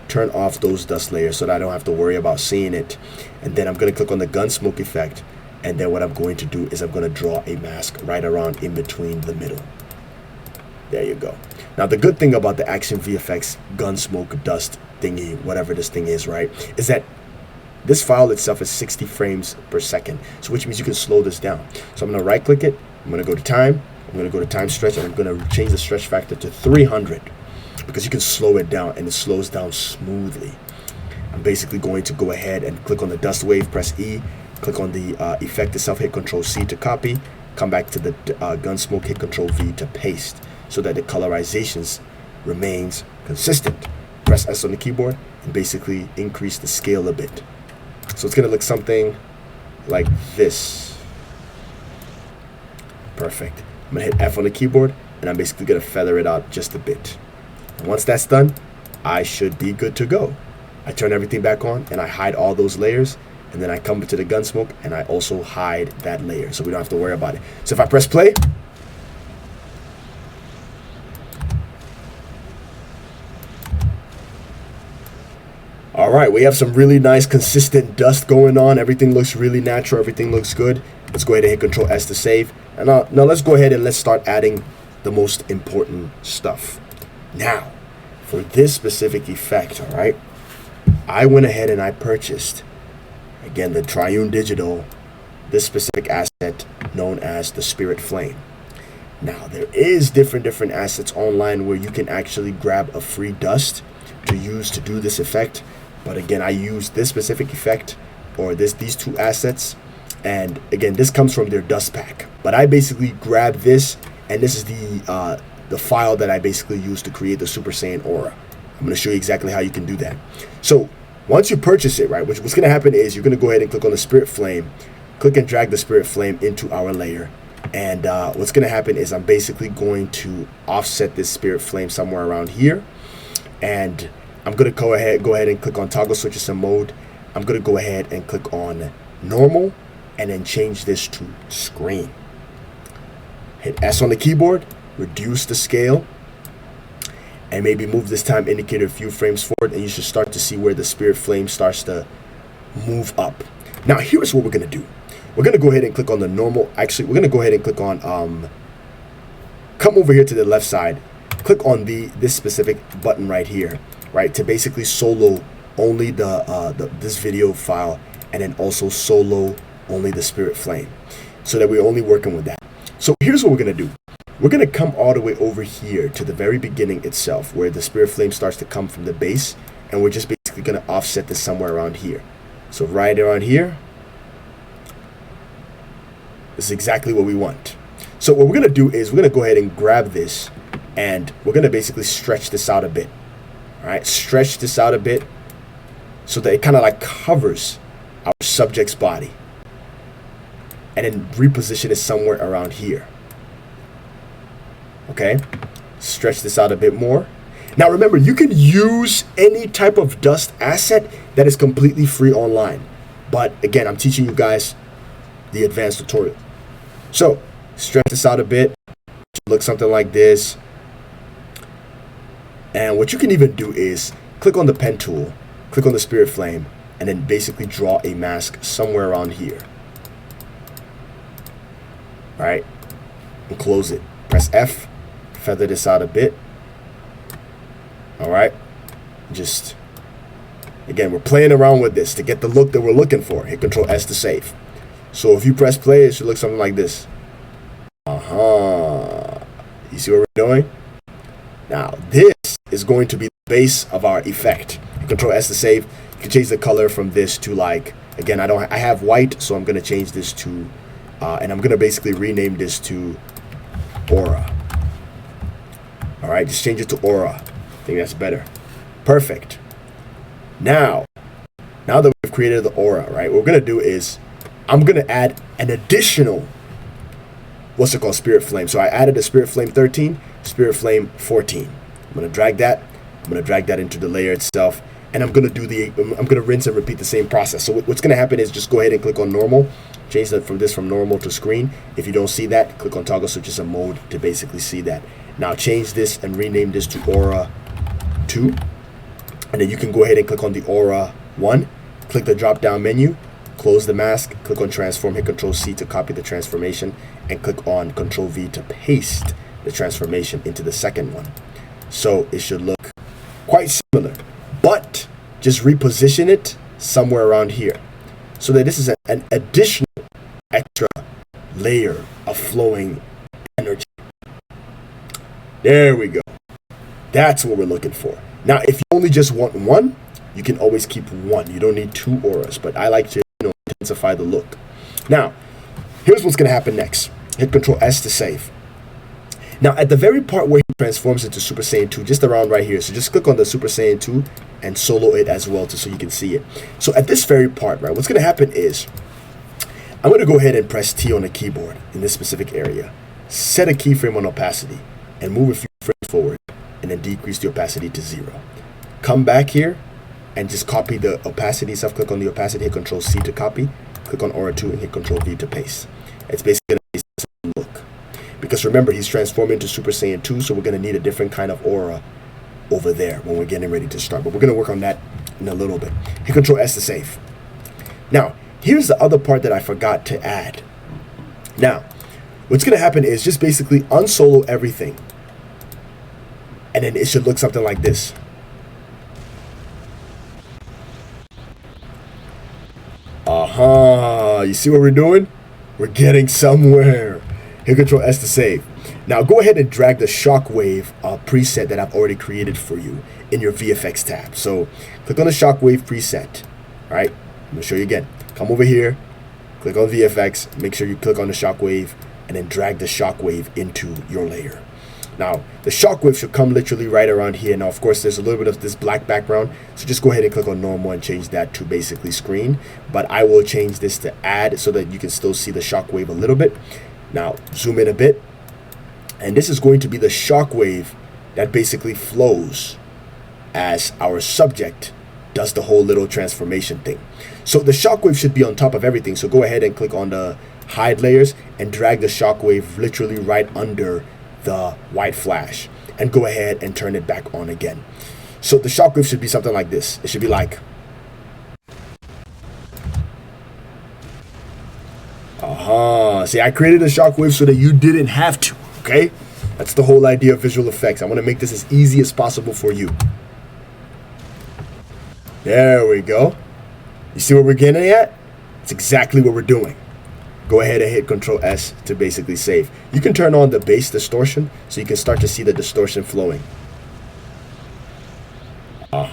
turn off those dust layers so that I don't have to worry about seeing it. And then I'm going to click on the Gunsmoke effect, and then what I'm going to do is I'm going to draw a mask right around in between the middle. There you go. Now the good thing about the Action VFX Gunsmoke dust thingy, whatever this thing is, right, is that this file itself is 60 frames per second, so which means you can slow this down. So I'm going to right click it, I'm going to go to time, I'm going to go to time stretch, and I'm going to change the stretch factor to 300, because you can slow it down and it slows down smoothly. I'm basically going to go ahead and click on the dust wave, press E, click on the effect itself, hit Control C to copy, come back to the Gunsmoke, hit Control V to paste, so that the colorizations remains consistent. Press S on the keyboard and basically increase the scale a bit. So it's going to look something like this. Perfect. I'm going to hit F on the keyboard, and I'm basically going to feather it out just a bit. And once that's done, I should be good to go. I turn everything back on, and I hide all those layers, and then I come to the Gunsmoke, and I also hide that layer, so we don't have to worry about it. So if I press play, we have some really nice consistent dust going on. Everything looks really natural. Everything looks good. Let's go ahead and hit Control S to save. And now let's go ahead and let's start adding the most important stuff. Now, for this specific effect, all right, I went ahead and I purchased, again, the Triune Digital, this specific asset known as the Spirit Flame. Now, there is different assets online where you can actually grab a free dust to use to do this effect. But again, I use this specific effect, or these two assets, and again, this comes from their dust pack. But I basically grabbed this, and this is the file that I basically used to create the Super Saiyan aura. I'm going to show you exactly how you can do that. So once you purchase it, right, what's going to happen is you're going to go ahead and click on the Spirit Flame, click and drag the Spirit Flame into our layer. And what's going to happen is I'm basically going to offset this Spirit Flame somewhere around here. And I'm going to go ahead and click on Toggle Switches and Mode. I'm going to go ahead and click on Normal and then change this to Screen. Hit S on the keyboard, reduce the scale, and maybe move this time indicator a few frames forward, and you should start to see where the Spirit Flame starts to move up. Now, here's what we're going to do. We're going to go ahead and click on the normal. Actually, we're going to go ahead and click on, come over here to the left side, click on this specific button right here, right, to basically solo only this video file, and then also solo only the Spirit Flame, so that we're only working with that. So here's what we're going to do. We're going to come all the way over here to the very beginning itself, where the Spirit Flame starts to come from the base, and we're just basically going to offset this somewhere around here. So right around here, this is exactly what we want. So what we're going to do is we're going to go ahead and grab this, and we're going to basically stretch this out a bit. All right, stretch this out a bit so that it kind of like covers our subject's body, and then reposition it somewhere around here. Okay, stretch this out a bit more. Now remember, you can use any type of dust asset that is completely free online, but again, I'm teaching you guys the advanced tutorial. So stretch this out a bit, look something like this. And what you can even do is click on the pen tool, click on the Spirit Flame, and then basically draw a mask somewhere around here. All right, and close it. Press F, feather this out a bit. All right, just, again, we're playing around with this to get the look that we're looking for. Hit Control S to save. So if you press play, it should look something like this. You see what we're doing? Now, this is going to be the base of our effect. Control S to save. You can change the color from this to, like, again, I have white, so I'm going to change this to, and I'm going to basically rename this to Aura. All right, just change it to Aura. I think that's better. Perfect. Now that we've created the aura, right, what we're going to do is I'm going to add an additional, what's it called, Spirit Flame. So I added a Spirit Flame 13, Spirit Flame 14. I'm going to drag that. I'm going to drag that into the layer itself, and I'm going to rinse and repeat the same process. So what's going to happen is just go ahead and click on Normal, change that from normal to Screen. If you don't see that, click on Toggle Switches and Mode to basically see that. Now change this and rename this to Aura 2, and then you can go ahead and click on the Aura 1, click the drop down menu, close the mask, click on Transform, hit Control C to copy the transformation, and click on Control V to paste the transformation into the second one. So it should look quite similar, but just reposition it somewhere around here, so that this is an additional extra layer of flowing energy. There we go. That's what we're looking for. Now, if you only just want one, you can always keep one. You don't need two auras, but I like to, intensify the look. Now, here's what's going to happen next. Hit Control S to save. Now, at the very part where he transforms into Super Saiyan 2, just around right here, so just click on the Super Saiyan 2 and solo it as well, so you can see it. So at this very part, right, what's going to happen is I'm going to go ahead and press T on the keyboard in this specific area, set a keyframe on opacity, and move a few frames forward, and then decrease the opacity to 0. Come back here and just copy the opacity itself. Click on the opacity, hit Control C to copy, click on Aura 2 and hit Control V to paste. It's basically going to be the same look. Because remember, he's transforming into Super Saiyan 2, so we're going to need a different kind of aura over there when we're getting ready to start. But we're going to work on that in a little bit. Hit Control S to save. Now, here's the other part that I forgot to add. Now, what's going to happen is just basically unsolo everything. And then it should look something like this. You see what we're doing? We're getting somewhere. Hit Control S to save. Now go ahead and drag the Shockwave preset that I've already created for you in your VFX tab. So click on the Shockwave preset. All right, I'm gonna show you again. Come over here, click on VFX, make sure you click on the Shockwave, and then drag the Shockwave into your layer. Now, the Shockwave should come literally right around here. Now, of course, there's a little bit of this black background, so just go ahead and click on normal and change that to basically screen. But I will change this to add so that you can still see the Shockwave a little bit. Now, zoom in a bit. And this is going to be the Shockwave that basically flows as our subject does the whole little transformation thing. So the Shockwave should be on top of everything. So go ahead and click on the hide layers and drag the Shockwave literally right under the white flash, and go ahead and turn it back on again. So the Shockwave should be something like this. It should be like, see, I created a Shockwave so that you didn't have to. Okay, that's the whole idea of visual effects. I want to make this as easy as possible for you. There we go. You see what we're getting at? It's exactly what we're doing. Go ahead and hit Control S to basically save. You can turn on the base distortion so you can start to see the distortion flowing. You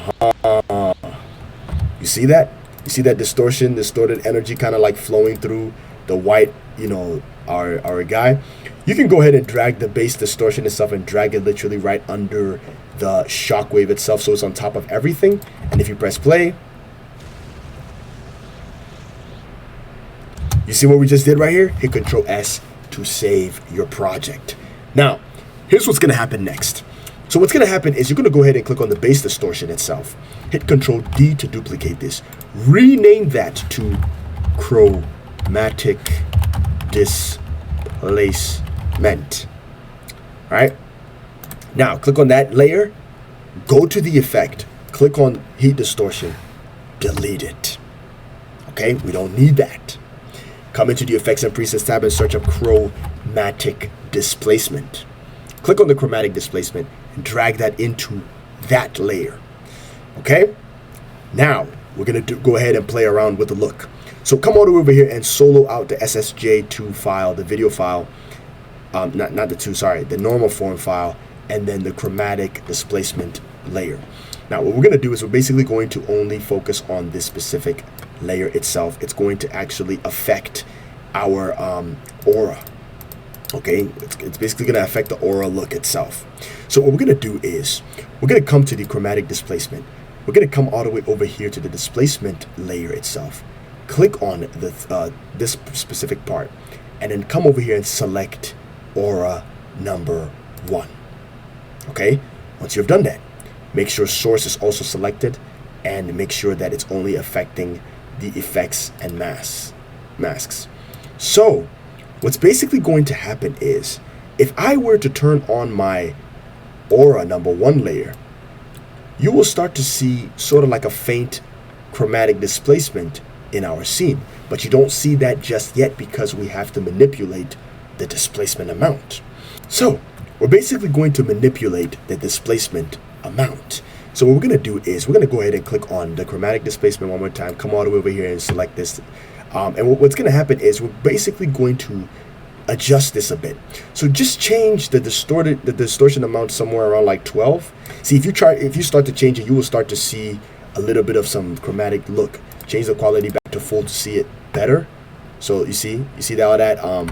see that? You see that distortion, distorted energy kind of like flowing through the white, you know, our guy. You can go ahead and drag the base distortion itself and drag it literally right under the Shockwave itself so it's on top of everything. And if you press play, you see what we just did right here? Hit Control S to save your project. Now, here's what's gonna happen next. So what's gonna happen is you're gonna go ahead and click on the base distortion itself. Hit Control D to duplicate this. Rename that to Chromatic Displacement. All right? Now, click on that layer, go to the effect, click on heat distortion, delete it. Okay, we don't need that. Come into the Effects and Presets tab and search up Chromatic Displacement. Click on the Chromatic Displacement and drag that into that layer. Okay? Now, we're going to go ahead and play around with the look. So come all the way over here and solo out the SSJ2 file, the video file. Not the 2, sorry, the normal form file, and then the Chromatic Displacement layer. Now, what we're going to do is we're basically going to only focus on this specific layer itself. It's going to actually affect our aura. Okay, it's basically going to affect the aura look itself. So what we're going to do is we're going to come to the Chromatic Displacement. We're going to come all the way over here to the displacement layer itself. Click on the this specific part, and then come over here and select aura number 1. Okay, once you've done that, make sure source is also selected, and make sure that it's only affecting the effects and masks. So what's basically going to happen is if I were to turn on my aura number 1 layer, you will start to see sort of like a faint chromatic displacement in our scene, but you don't see that just yet because we have to manipulate the displacement amount. So we're basically going to manipulate the displacement amount. So what we're going to do is we're going to go ahead and click on the Chromatic Displacement one more time, come all the way over here and select this. And what's going to happen is we're basically going to adjust this a bit. So just change the distortion amount somewhere around like 12. See, if you start to change it, you will start to see a little bit of some chromatic look. Change the quality back to full to see it better. So you see that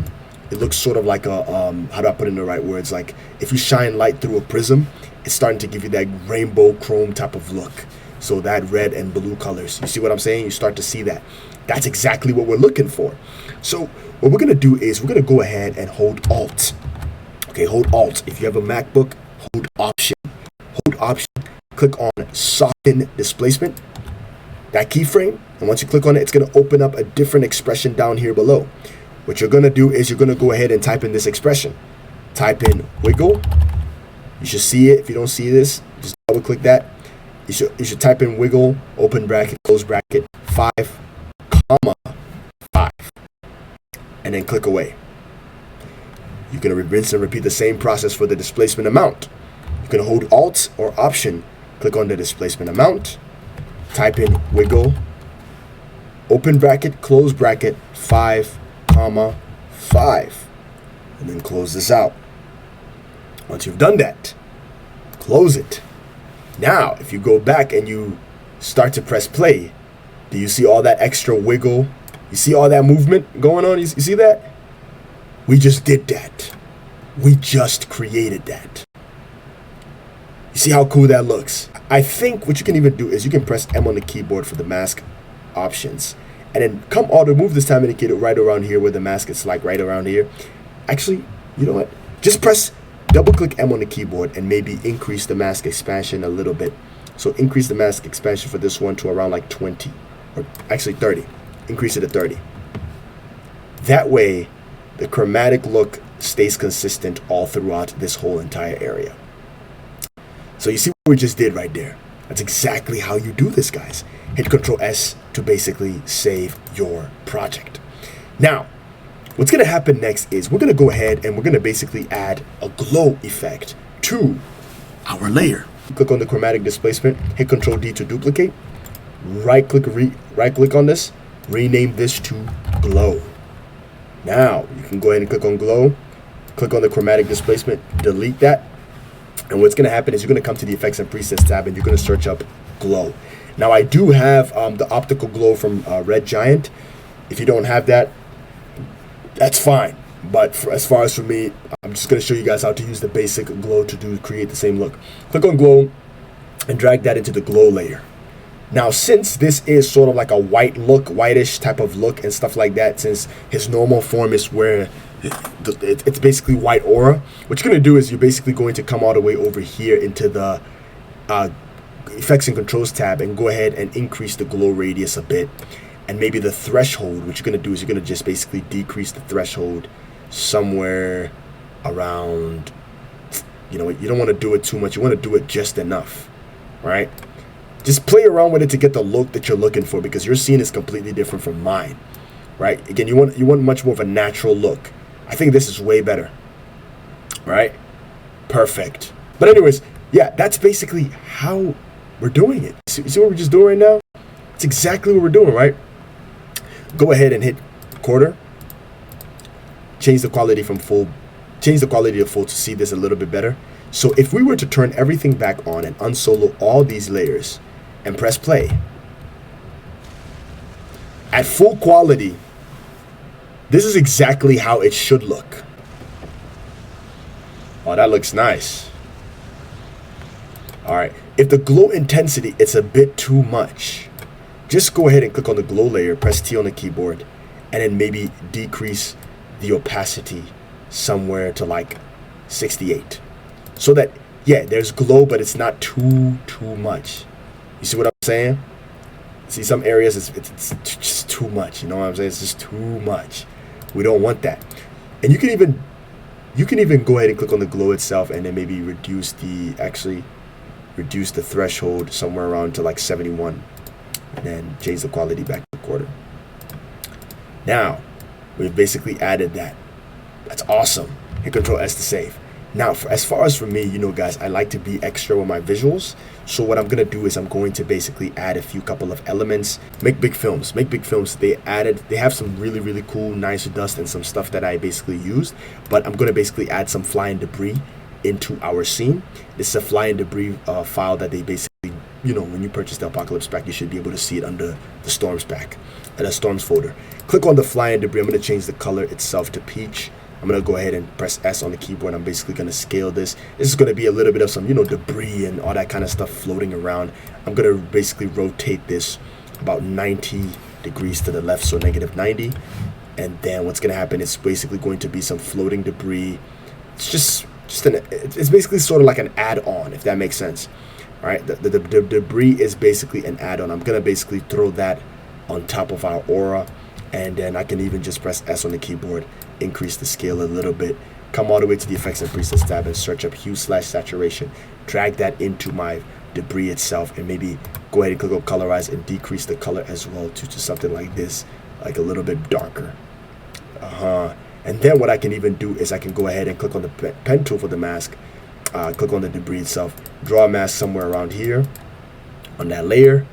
it looks sort of like a how do I put it in the right words? Like if you shine light through a prism, it's starting to give you that rainbow chrome type of look. So that red and blue colors. You see what I'm saying? You start to see that. That's exactly what we're looking for. So what we're gonna do is we're gonna go ahead and hold Alt. Okay, hold Alt. If you have a MacBook, hold Option. Hold Option. Click on Soften Displacement. That keyframe, and once you click on it, it's going to open up a different expression down here below. What you're going to do is you're going to go ahead and type in this expression. Type in wiggle. You should see it. If you don't see this, just double click that. you should type in wiggle, open bracket, close bracket, 5, comma, 5, and then click away. You're going to rinse and repeat the same process for the displacement amount. You can hold Alt or Option, click on the displacement amount, type in wiggle, open bracket, close bracket, 5, comma, 5, and then close this out. Once you've done that, close it. Now, if you go back and you start to press play, do you see all that extra wiggle? You see all that movement going on? You see that? We just did that. We just created that. You see how cool that looks? I think what you can even do is you can press M on the keyboard for the mask options. And then come auto move this time indicator right around here where the mask is, like right around here. Actually, you know what? Just press double click M on the keyboard and maybe increase the mask expansion a little bit. So increase the mask expansion for this one to around like 20, or actually 30. Increase it to 30. That way, the chromatic look stays consistent all throughout this whole entire area. So you see what we just did right there? That's exactly how you do this, guys. Hit Ctrl S to basically save your project. Now, what's going to happen next is we're going to go ahead and we're going to basically add a glow effect to our layer. Click on the chromatic displacement, hit Ctrl D to duplicate, right click on this, rename this to glow. Now you can go ahead and click on glow, click on the chromatic displacement, delete that, and what's going to happen is you're going to come to the effects and presets tab and you're going to search up glow. Now I do have the optical glow from Red Giant. If you don't have that, that's fine. But as far as for me, I'm just going to show you guys how to use the basic glow to create the same look. Click on glow and drag that into the glow layer. Now, since this is sort of like a white look, whitish type of look and stuff like that, since his normal form is where it's basically white aura, what you're going to do is you're basically going to come all the way over here into the effects and controls tab and go ahead and increase the glow radius a bit. And maybe the threshold, what you're going to do is you're going to just basically decrease the threshold somewhere around, you know, you don't want to do it too much. You want to do it just enough, right? Just play around with it to get the look that you're looking for, because your scene is completely different from mine, right? Again, you want much more of a natural look. I think this is way better, right? Perfect. But anyways, yeah, that's basically how we're doing it. You see what we're just doing right now? It's exactly what we're doing, right? Go ahead and hit quarter. Change the quality from full. Change the quality to full to see this a little bit better. So if we were to turn everything back on and unsolo all these layers and press play, at full quality, this is exactly how it should look. Oh, that looks nice. All right, if the glow intensity is a bit too much, just go ahead and click on the glow layer, press T on the keyboard, and then maybe decrease the opacity somewhere to like 68. So that, yeah, there's glow, but it's not too much. You see what I'm saying? See, some areas it's just too much. You know what I'm saying? It's just too much. We don't want that. And you can even go ahead and click on the glow itself, and then maybe reduce the threshold somewhere around to like 71, and then change the quality back to quarter. Now we've basically added that. That's awesome. Hit Control S to save. Now, as far as for me, you know, guys, I like to be extra with my visuals. So what I'm going to do is I'm going to basically add a couple of elements. Make big films. They have some really cool, nice dust and some stuff that I basically used. But I'm going to basically add some flying debris into our scene. This is a flying debris file that they basically, you know, when you purchase the Apocalypse pack, you should be able to see it under the Storms pack, the Storms folder. Click on the flying debris. I'm going to change the color itself to peach. I'm going to go ahead and press S on the keyboard. I'm basically going to scale this. This is going to be a little bit of some, you know, debris and all that kind of stuff floating around. I'm going to basically rotate this about 90 degrees to the left, so -90. And then what's going to happen is basically going to be some floating debris. It's it's basically sort of like an add-on, if that makes sense. All right, the debris is basically an add-on. I'm going to basically throw that on top of our aura. And then I can even just press S on the keyboard, increase the scale a little bit, come all the way to the effects and presets tab and search up hue/saturation, drag that into my debris itself, and maybe go ahead and click on colorize and decrease the color as well to something like this, like a little bit darker. And then what I can even do is I can go ahead and click on the pen tool for the mask, click on the debris itself, draw a mask somewhere around here on that layer,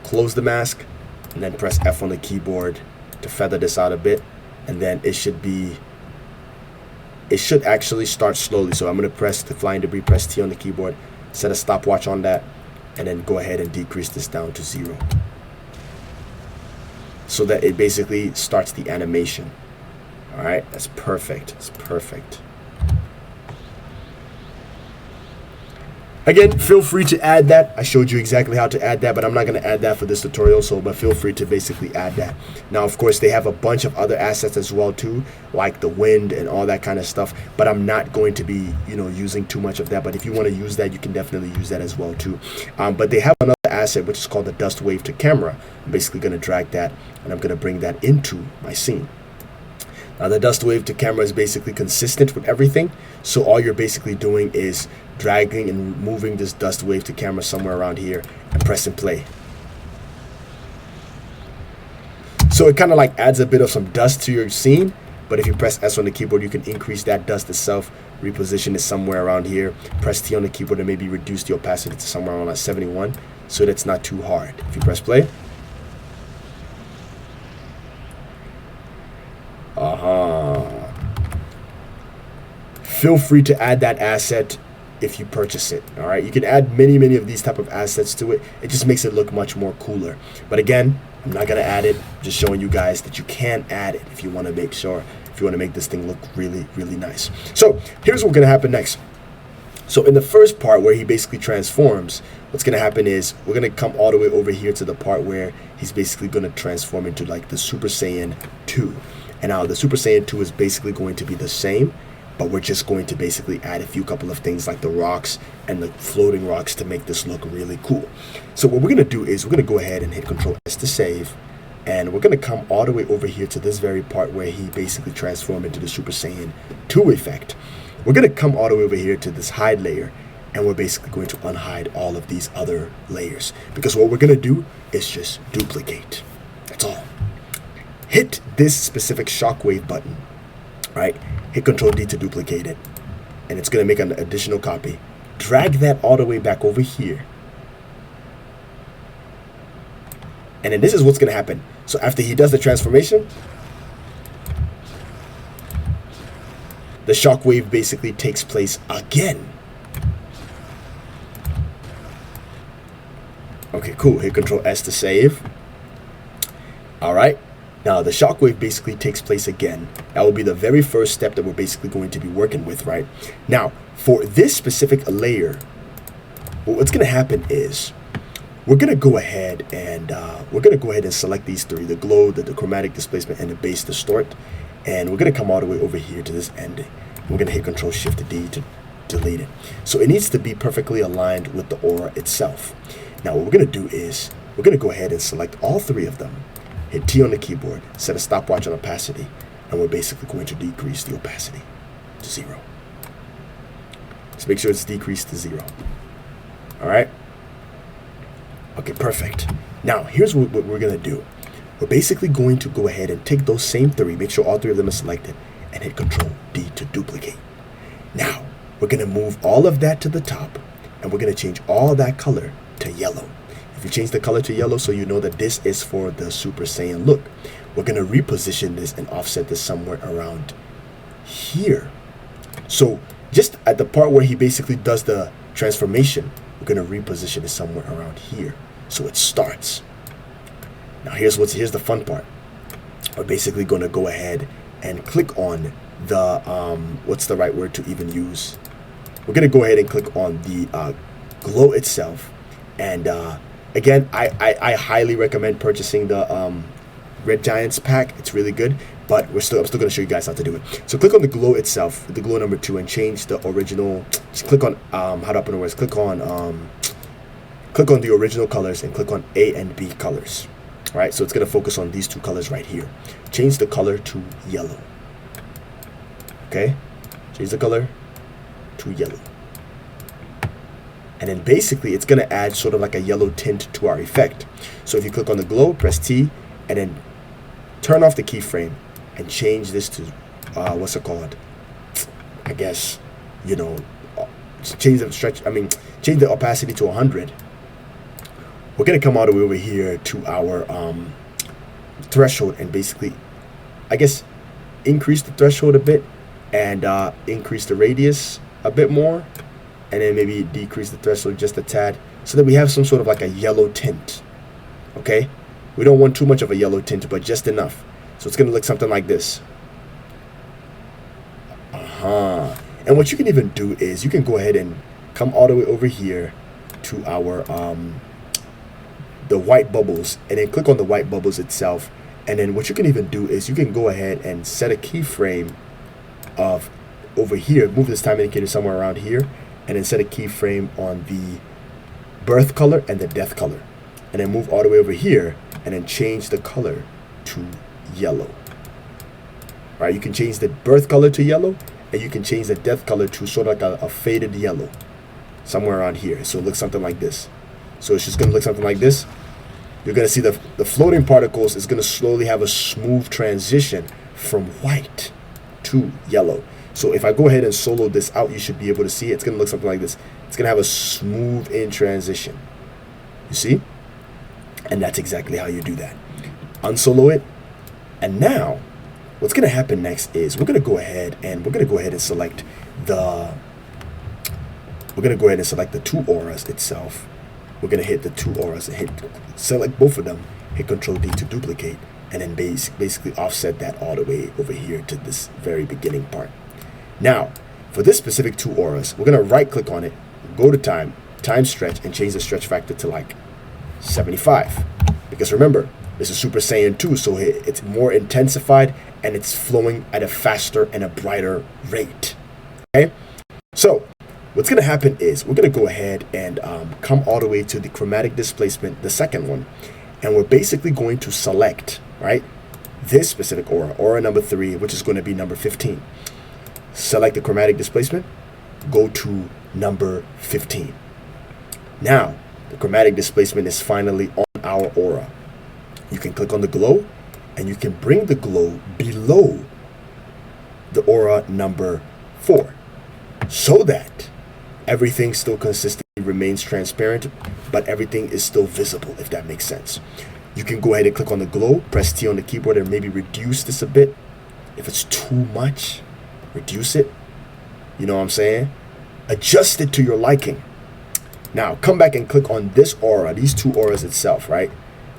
close the mask, and then press F on the keyboard to feather this out a bit, and then it should actually start slowly. So I'm going to press the flying debris, press T on the keyboard, set a stopwatch on that, and then go ahead and decrease this down to 0 so that it basically starts the animation. All right, that's perfect. It's perfect. Again, feel free to add that. I showed you exactly how to add that, but I'm not going to add that for this tutorial, but feel free to basically add that. Now, of course, they have a bunch of other assets as well too, like the wind and all that kind of stuff, but I'm not going to be, using too much of that. But if you want to use that, you can definitely use that as well too. But they have another asset which is called the dust wave to camera. I'm basically going to drag that, and I'm going to bring that into my scene. Now, the dust wave to camera is basically consistent with everything, so all you're basically doing is dragging and moving this dust wave to camera somewhere around here and press and play. So it kind of like adds a bit of some dust to your scene, but if you press S on the keyboard, you can increase that dust itself, reposition it somewhere around here, press T on the keyboard and maybe reduce the opacity to somewhere around like 71 so that it's not too hard. If you press play, feel free to add that asset if you purchase it. All right, you can add many of these type of assets to it. It just makes it look much more cooler. But again, I'm not gonna add it, just showing you guys that you can add it if you want to make sure, if you want to make this thing look really nice. So here's what's gonna happen next. So in the first part where he basically transforms, what's gonna happen is we're gonna come all the way over here to the part where he's basically gonna transform into like the Super Saiyan 2. And now the Super Saiyan 2 is basically going to be the same, but we're just going to basically add a couple of things like the rocks and the floating rocks to make this look really cool. So what we're going to do is we're going to go ahead and hit Control S to save, and we're going to come all the way over here to this very part where he basically transformed into the Super Saiyan 2 effect. We're going to come all the way over here to this hide layer, and we're basically going to unhide all of these other layers, because what we're going to do is just duplicate. That's all. Hit this specific Shockwave button, right? Hit Control D to duplicate it, and it's going to make an additional copy. Drag that all the way back over here, and then this is what's going to happen. So after he does the transformation, the Shockwave basically takes place again. Okay, cool. Hit Control S to save. All right. Now the Shockwave basically takes place again. That will be the very first step that we're basically going to be working with, right? Now, for this specific layer, what's going to happen is we're going to go ahead and select these three: the glow, the chromatic displacement, and the base distort. And we're going to come all the way over here to this end. We're going to hit Control Shift D to delete it. So it needs to be perfectly aligned with the aura itself. Now what we're going to do is we're going to go ahead and select all three of them. Hit T on the keyboard, set a stopwatch on opacity, and we're basically going to decrease the opacity to 0. Just make sure it's decreased to 0. All right? Okay, perfect. Now, here's what we're going to do. We're basically going to go ahead and take those same three, make sure all three of them are selected, and hit Control D to duplicate. Now, we're going to move all of that to the top, and we're going to change all that color to yellow. If you change the color to yellow, so you know that this is for the Super Saiyan look, we're going to reposition this and offset this somewhere around here. So just at the part where he basically does the transformation, we're going to reposition it somewhere around here so it starts. Now here's the fun part. We're basically going to go ahead and click on the what's the right word to even use? We're going to go ahead and click on the glow itself, and again, I highly recommend purchasing the Red Giants pack. It's really good, but I'm still going to show you guys how to do it. So click on the glow itself, the glow number 2, and change the original. Just click on how to open the words. Click on the original colors and click on A and B colors. All right, so it's going to focus on these two colors right here. Change the color to yellow. Okay, change the color to yellow. And then basically it's gonna add sort of like a yellow tint to our effect. So if you click on the glow, press T, and then turn off the keyframe and change this to, what's it called? I guess, you know, change the opacity to 100. We're gonna come all the way over here to our threshold and basically, I guess, increase the threshold a bit and increase the radius a bit more, and then maybe decrease the threshold just a tad so that we have some sort of like a yellow tint. Okay, we don't want too much of a yellow tint, but just enough. So it's gonna look something like this. And what you can even do is you can go ahead and come all the way over here to our the white bubbles, and then click on the white bubbles itself. And then what you can even do is you can go ahead and set a keyframe of over here, move this time indicator somewhere around here, and then set a keyframe on the birth color and the death color, and then move all the way over here and then change the color to yellow. Right, you can change the birth color to yellow, and you can change the death color to sort of like a faded yellow somewhere around here. So it looks something like this. So it's just gonna look something like this. You're gonna see the floating particles is gonna slowly have a smooth transition from white to yellow. So if I go ahead and solo this out, you should be able to see it. It's gonna look something like this. It's gonna have a smooth in transition. You see? And that's exactly how you do that. Unsolo it. And now, what's gonna happen next is we're gonna go ahead and select the two auras itself. We're gonna hit the two auras and select both of them, hit Control D to duplicate, and then basically offset that all the way over here to this very beginning part. Now, for this specific two auras, we're gonna right click on it, go to time stretch, and change the stretch factor to like 75. Because remember, this is Super Saiyan 2, so it's more intensified and it's flowing at a faster and a brighter rate. Okay? So, what's going to happen is we're going to go ahead and come all the way to the chromatic displacement, the second one, and we're basically going to select, right, this specific aura number 3, which is going to be number 15. Select the chromatic displacement, go to number 15. Now, the chromatic displacement is finally on our aura. You can click on the glow, and you can bring the glow below the aura number 4, so that everything still consistently remains transparent, but everything is still visible, if that makes sense. You can go ahead and click on the glow, press T on the keyboard, and maybe reduce this a bit. If it's too much, reduce it. You know what I'm saying? Adjust it to your liking. Now, come back and click on this aura, these two auras itself, right?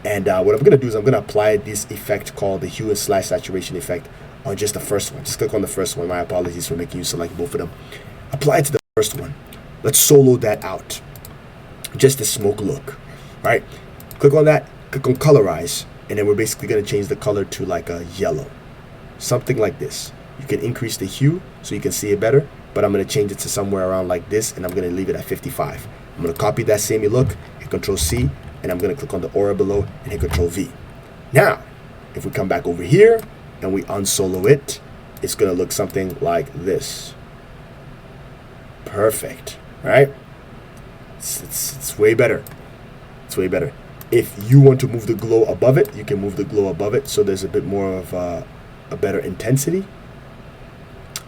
And what I'm going to do is I'm going to apply this effect called the hue and slash saturation effect on just the first one. Just click on the first one. My apologies for making you select both of them. Apply it to the first one. Let's solo that out. Just a smoke look, right? Click on that, click on colorize, and then we're basically going to change the color to like a yellow. Something like this. You can increase the hue so you can see it better, but I'm going to change it to somewhere around like this, and I'm going to leave it at 55. I'm going to copy that same look, hit Control C, and I'm going to click on the aura below and hit Control V. Now, if we come back over here and we unsolo it, it's going to look something like this. Perfect, right? It's way better. It's way better. If you want to move the glow above it, you can move the glow above it so there's a bit more of a better intensity.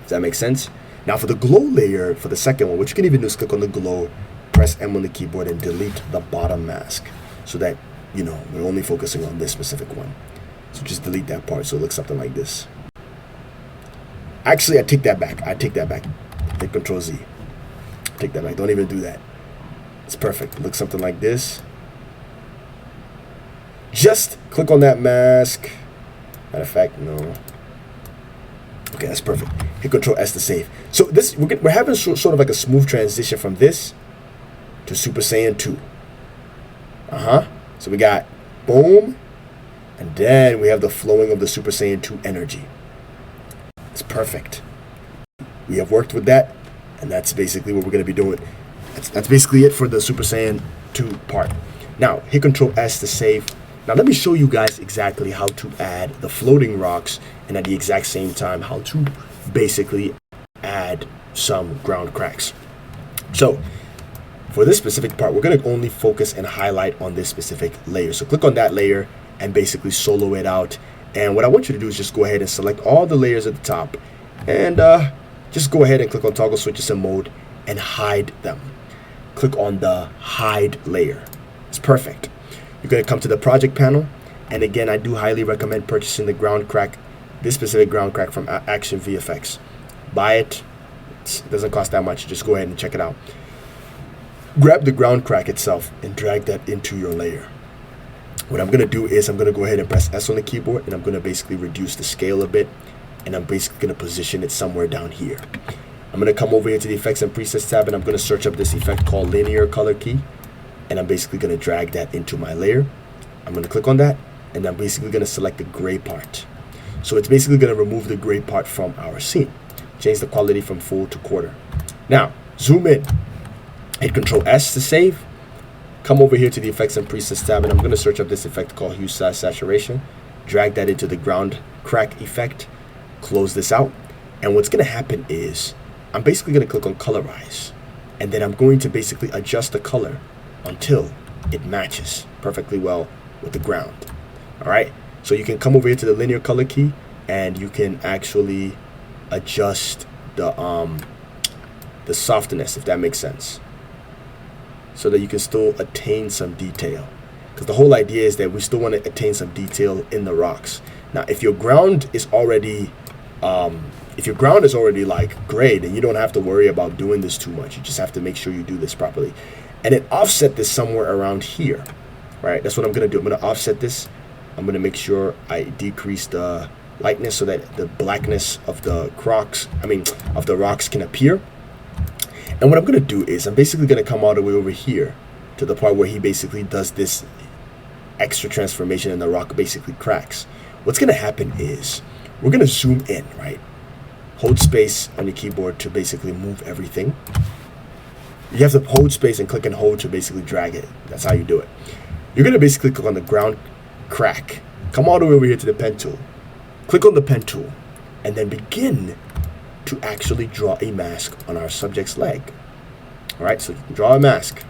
Does that make sense? Now for the glow layer, for the second one, what you can even do is click on the glow, press M on the keyboard, and delete the bottom mask so that, you know, we're only focusing on this specific one. So just delete that part so it looks something like this. Actually, I take that back. Hit Control Z. Take that back. Don't even do that. It's perfect. It looks something like this. Just click on that mask. Matter of fact, no. Okay, that's perfect. Hit Control S to save. So this we're having sort of like a smooth transition from this to Super Saiyan 2. So we got boom, and then we have the flowing of the Super Saiyan 2 energy. It's perfect. We have worked with that, and that's basically what we're going to be doing. That's basically it for the Super Saiyan 2 part. Now, hit Control S to save. Now, let me show you guys exactly how to add the floating rocks, and at the exact same time, how to basically add some ground cracks. So, For this specific part, we're going to only focus and highlight on this specific layer. So click on that layer and basically solo it out. And what I want you to do is just go ahead and select all the layers at the top and just go ahead and click on toggle switches and mode and hide them. Click on the hide layer. It's perfect. You're going to come to the project panel. And again, I do highly recommend purchasing the ground crack, this specific ground crack from Action VFX. Buy it. It doesn't cost that much. Just go ahead and check it out. Grab the ground crack itself and drag that into your layer. What I'm going to do is I'm going to go ahead and press S on the keyboard, and I'm going to basically reduce the scale a bit, and I'm basically going to position it somewhere down here. I'm going to come over here to the Effects and Presets tab, and I'm going to search up this effect called Linear Color Key, and I'm basically going to drag that into my layer. I'm going to click on that, and I'm basically going to select the gray part. So it's basically going to remove the gray part from our scene. Change the quality from full to quarter. Now, zoom in. Hit Control S to save. Come over here to the Effects and Presets tab, and I'm going to search up this effect called Hue Size Saturation. Drag that into the ground crack effect. Close this out. And what's going to happen is I'm basically going to click on Colorize. And then I'm going to basically adjust the color until it matches perfectly well with the ground. All right. So you can come over here to the Linear Color Key, and you can actually adjust the softness, if that makes sense, so that you can still attain some detail. Because the whole idea is that we still want to attain some detail in the rocks. Now, if your ground is already like gray, then you don't have to worry about doing this too much. You just have to make sure you do this properly. And then offset this somewhere around here, right? That's what I'm going to do. I'm going to offset this. I'm going to make sure I decrease the lightness so that the blackness of the rocks can appear. And what I'm going to do is I'm basically going to come all the way over here to the part where he basically does this extra transformation and the rock basically cracks. What's going to happen is we're going to zoom in, right? Hold space on the keyboard to basically move everything. You have to hold space and click and hold to basically drag it. That's how you do it. You're going to basically click on the ground crack. Come all the way over here to the pen tool. Click on the pen tool and then begin to actually draw a mask on our subject's leg. All right, so draw a mask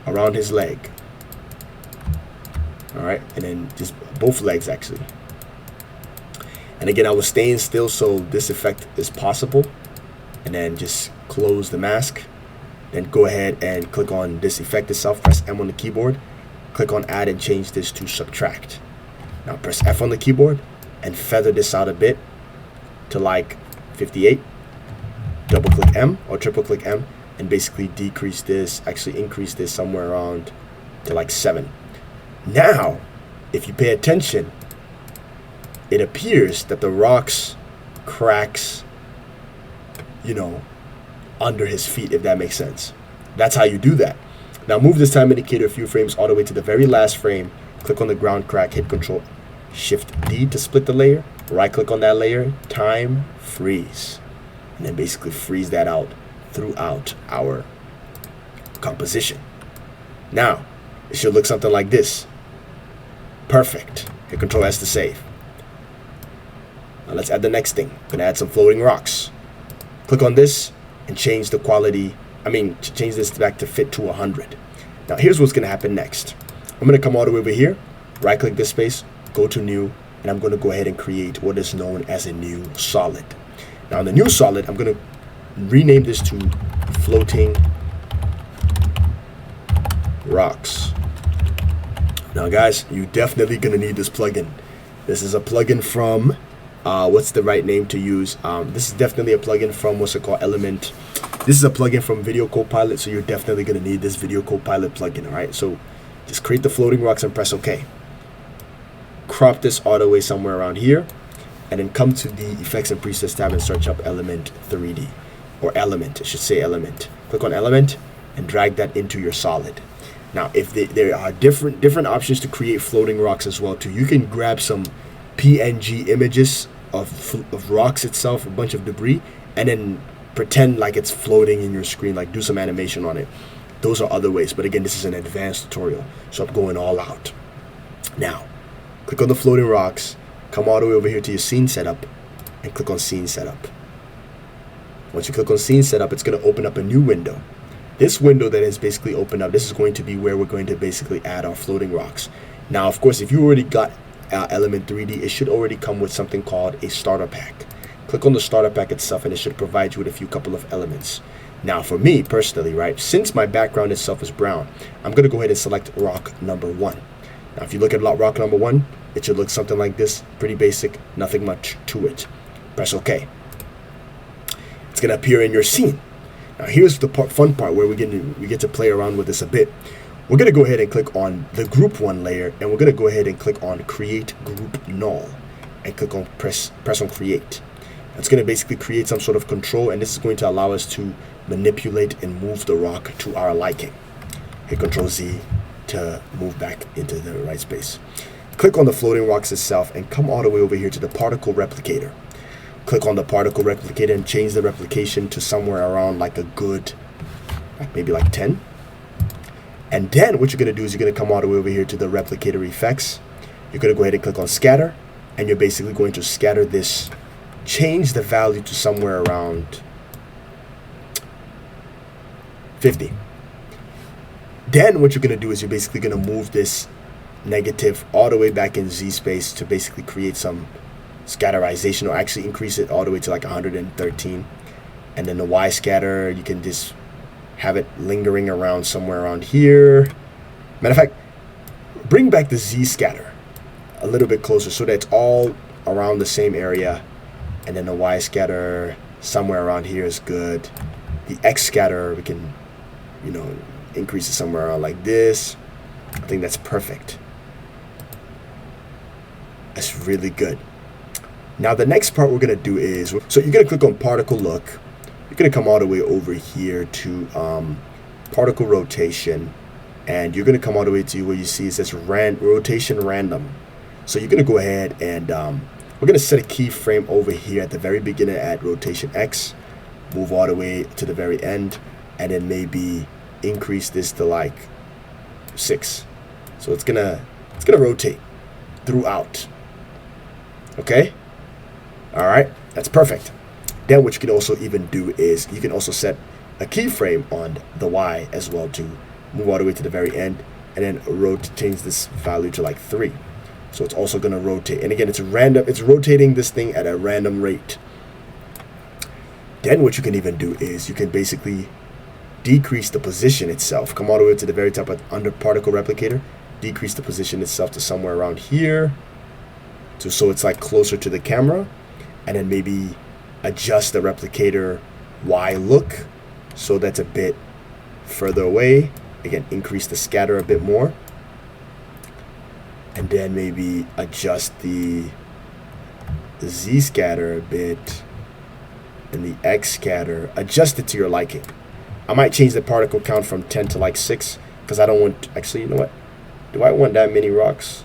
around his leg. All right, and then just both legs actually. And again, I was staying still so this effect is possible. And then just close the mask. Then go ahead and click on this effect itself. Press M on the keyboard. Click on Add and change this to Subtract. Now press F on the keyboard and feather this out a bit to like 58. Double click M or triple click M and basically decrease this, actually increase this somewhere around to like 7. Now, if you pay attention, it appears that the rocks cracks, under his feet, if that makes sense. That's how you do that. Now move this time indicator a few frames all the way to the very last frame. Click on the ground crack, hit Control Shift D to split the layer. Right click on that layer, time freeze. And then basically freeze that out throughout our composition. Now, it should look something like this. Perfect. Hit Control S to save. Now let's add the next thing. I'm gonna add some floating rocks. Click on this and change the quality. Change this back to fit to 100. Now here's what's gonna happen next. I'm gonna come all the way over here, right click this space, go to new, and I'm gonna go ahead and create what is known as a new solid. Now in the new solid, I'm gonna rename this to floating rocks. Now guys, you definitely gonna need this plugin. This is a plugin from what's the right name to use? This is definitely a plugin from Element. This is a plugin from Video Copilot, so you're definitely going to need this Video Copilot plugin, all right? So just create the floating rocks and press OK. Crop this all the way somewhere around here, and then come to the Effects and Presets tab and search up Element 3D, or Element, I should say Element. Click on Element and drag that into your solid. Now, if there are different options to create floating rocks as well too. You can grab some PNG images of rocks itself, a bunch of debris, and then pretend like it's floating in your screen, like do some animation on it. Those are other ways, but again, this is an advanced tutorial, so I'm going all out. Now, click on the floating rocks, come all the way over here to your scene setup, and click on scene setup. Once you click on scene setup, it's going to open up a new window. This window that is basically opened up, this is going to be where we're going to basically add our floating rocks. Now, of course, if you already got Element 3D, it should already come with something called a starter pack. Click on the starter pack itself and it should provide you with a couple of elements. Now, for me personally, right, since my background itself is brown, I'm going to go ahead and select rock number 1. Now, if you look at rock number 1, it should look something like this. Pretty basic, nothing much to it. Press OK. It's going to appear in your scene. Now, here's the fun part where we get to play around with this a bit. We're going to go ahead and click on the group 1 layer, and we're going to go ahead and click on create group null and click on press on create. It's going to basically create some sort of control, and this is going to allow us to manipulate and move the rock to our liking. Hit Control Z to move back into the right space. Click on the floating rocks itself and come all the way over here to the particle replicator. Click on the particle replicator and change the replication to somewhere around like a good, maybe like 10. And then what you're going to do is you're going to come all the way over here to the replicator effects. You're going to go ahead and click on scatter, and you're basically going to scatter this, change the value to somewhere around 50. Then what you're going to do is you're basically going to move this negative all the way back in Z space to basically create some scatterization, or actually increase it all the way to like 113. And then the Y scatter, you can just have it lingering around somewhere around here. Matter of fact, bring back the Z scatter a little bit closer so that it's all around the same area. And then the Y scatter somewhere around here is good. The X scatter, we can, increase it somewhere around like this. I think that's perfect. That's really good. Now the next part we're going to do is, so you're going to click on particle look. You're going to come all the way over here to particle rotation, and you're going to come all the way to where you see it says rotation random. So you're going to go ahead and we're going to set a keyframe over here at the very beginning at rotation X, move all the way to the very end, and then maybe increase this to like 6. So it's gonna rotate throughout. Okay? Alright, that's perfect. Then what you can also even do is you can also set a keyframe on the Y as well to move all the way to the very end, and then change this value to like 3. So it's also going to rotate. And again, it's random. It's rotating this thing at a random rate. Then what you can even do is you can basically decrease the position itself. Come all the way to the very top under particle replicator. Decrease the position itself to somewhere around here. So it's like closer to the camera. And then maybe adjust the replicator Y look so that's a bit further away. Again, increase the scatter a bit more. And then maybe adjust the Z scatter a bit, and the X scatter, adjust it to your liking. I might change the particle count from 10 to like 6, because I don't want, actually, you know what? Do I want that many rocks?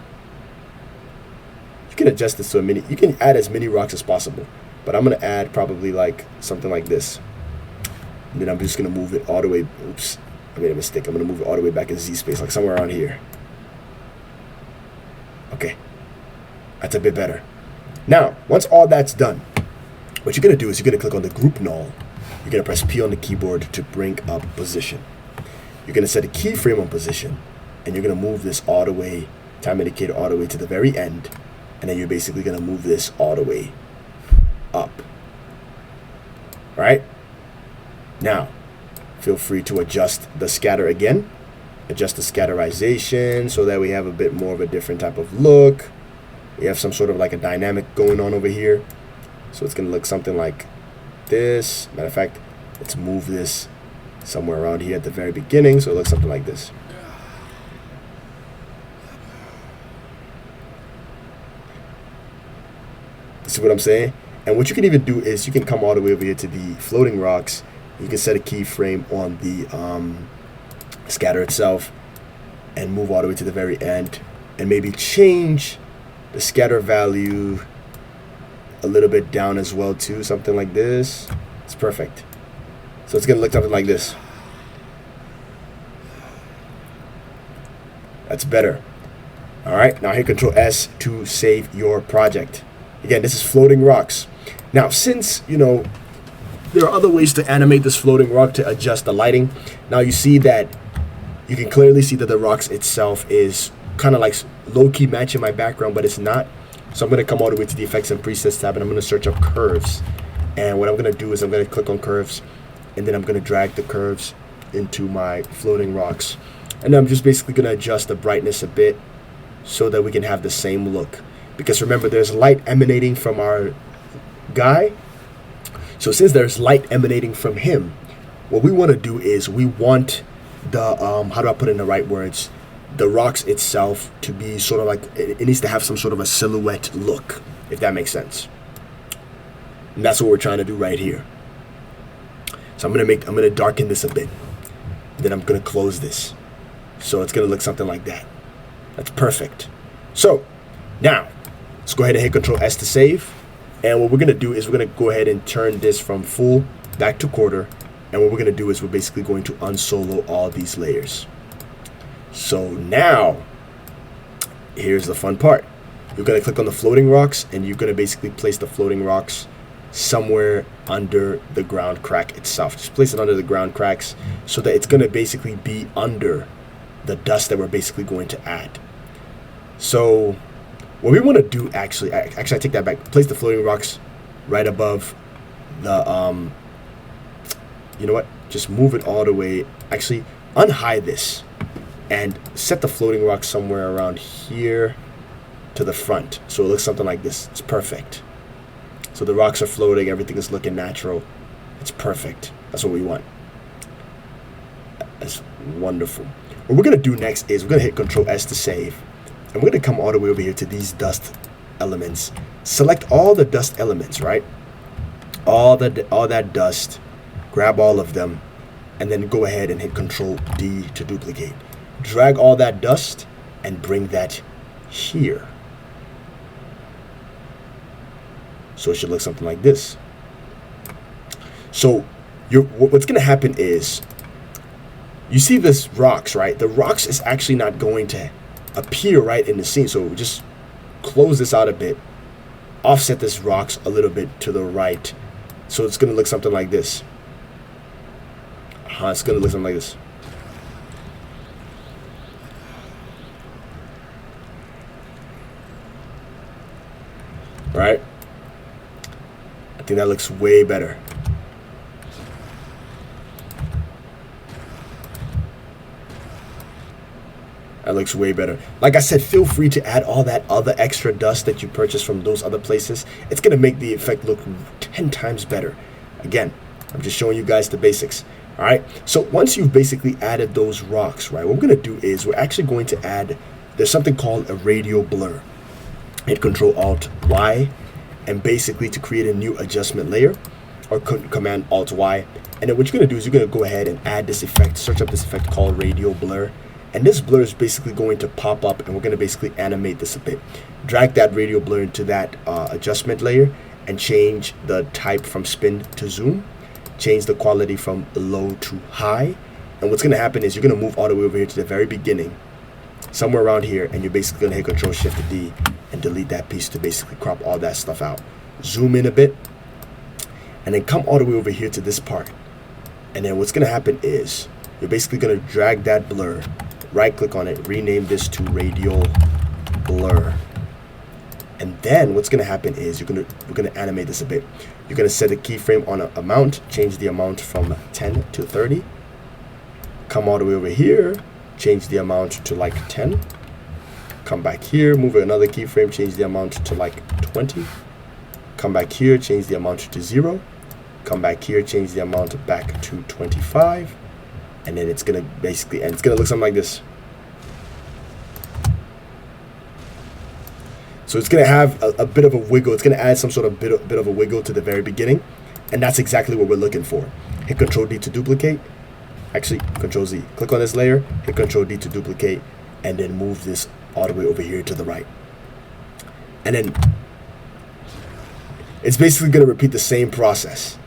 You can adjust this to a mini, you can add as many rocks as possible, but I'm going to add probably like something like this. And then I'm just going to move it all the way, oops, I made a mistake. I'm going to move it all the way back in Z space, like somewhere around here. Okay, that's a bit better. Now, once all that's done, what you're going to do is you're going to click on the group null. You're going to press P on the keyboard to bring up position. You're going to set a keyframe on position, and you're going to move this all the way, time indicator all the way to the very end, and then you're basically going to move this all the way up. All right? Now, feel free to adjust the scatter again. Adjust the scatterization so that we have a bit more of a different type of look. We have some sort of like a dynamic going on over here. So it's going to look something like this. Matter of fact, let's move this somewhere around here at the very beginning so it looks something like this. See what I'm saying? And what you can even do is you can come all the way over here to the floating rocks. You can set a keyframe on the scatter itself and move all the way to the very end, and maybe change the scatter value a little bit down as well too, something like this. It's perfect. So it's gonna look something like this. That's better. All right, now hit Control S to save your project. Again, this is floating rocks. Now, since there are other ways to animate this floating rock to adjust the lighting. Now you see that, you can clearly see that the rocks itself is kind of like low-key matching my background, but it's not. So I'm going to come all the way to the Effects and Presets tab, and I'm going to search up curves. And what I'm going to do is I'm going to click on curves, and then I'm going to drag the curves into my floating rocks. And I'm just basically going to adjust the brightness a bit so that we can have the same look. Because remember, there's light emanating from our guy. So since there's light emanating from him, what we want to do is we want the, how do I put it in the right words? The rocks itself to be sort of like, it needs to have some sort of a silhouette look, if that makes sense. And that's what we're trying to do right here. So I'm gonna darken this a bit. Then I'm gonna close this. So it's gonna look something like that. That's perfect. So now let's go ahead and hit Control S to save. And what we're gonna do is we're gonna go ahead and turn this from full back to quarter. And what we're gonna do is we're basically going to unsolo all these layers. So now, here's the fun part. You're gonna click on the floating rocks, and you're gonna basically place the floating rocks somewhere under the ground crack itself. Just place it under the ground cracks so that it's gonna basically be under the dust that we're basically going to add. So what we wanna do actually I take that back. Place the floating rocks right above the, you know what? Just move it all the way. Actually, unhide this and set the floating rock somewhere around here to the front. So it looks something like this. It's perfect. So the rocks are floating, everything is looking natural. It's perfect. That's what we want. That's wonderful. What we're gonna do next is we're gonna hit Control S to save. And we're gonna come all the way over here to these dust elements. Select all the dust elements, right? All that dust, grab all of them, and then go ahead and hit Control D to duplicate. Drag all that dust and bring that here. So it should look something like this. So what's going to happen is, you see this rocks, right? The rocks is actually not going to appear right in the scene. So just close this out a bit, offset this rocks a little bit to the right. So it's going to look something like this. It's going to look something like this. Right? I think that looks way better. That looks way better. Like I said, feel free to add all that other extra dust that you purchased from those other places. It's going to make the effect look 10 times better. Again, I'm just showing you guys the basics. All right. So once you've basically added those rocks, right, what we're going to do is we're actually going to add, there's something called a Radial Blur. Hit Control Alt Y, and basically to create a new adjustment layer, or Command Alt Y. And then what you're going to do is you're going to go ahead and add this effect, search up this effect called Radial Blur. And this blur is basically going to pop up, and we're going to basically animate this a bit. Drag that Radial Blur into that adjustment layer and change the type from spin to zoom. Change the quality from low to high. And what's going to happen is you're going to move all the way over here to the very beginning, somewhere around here, and you're basically going to hit Control Shift D and delete that piece to basically crop all that stuff out. Zoom in a bit, and then come all the way over here to this part. And then what's going to happen is you're basically going to drag that blur, right click on it, rename this to Radial Blur. And then what's going to happen is we're going to animate this a bit. You're going to set a keyframe on an amount, change the amount from 10 to 30. Come all the way over here, change the amount to like 10. Come back here, move another keyframe, change the amount to like 20. Come back here, change the amount to 0. Come back here, change the amount back to 25. And then it's going to basically, and it's going to look something like this. So it's going to have a bit of a wiggle. It's going to add some sort of bit of a wiggle to the very beginning. And that's exactly what we're looking for. Hit Control D to duplicate. Actually, Control Z. Click on this layer, hit Control D to duplicate, and then move this all the way over here to the right. And then it's basically going to repeat the same process.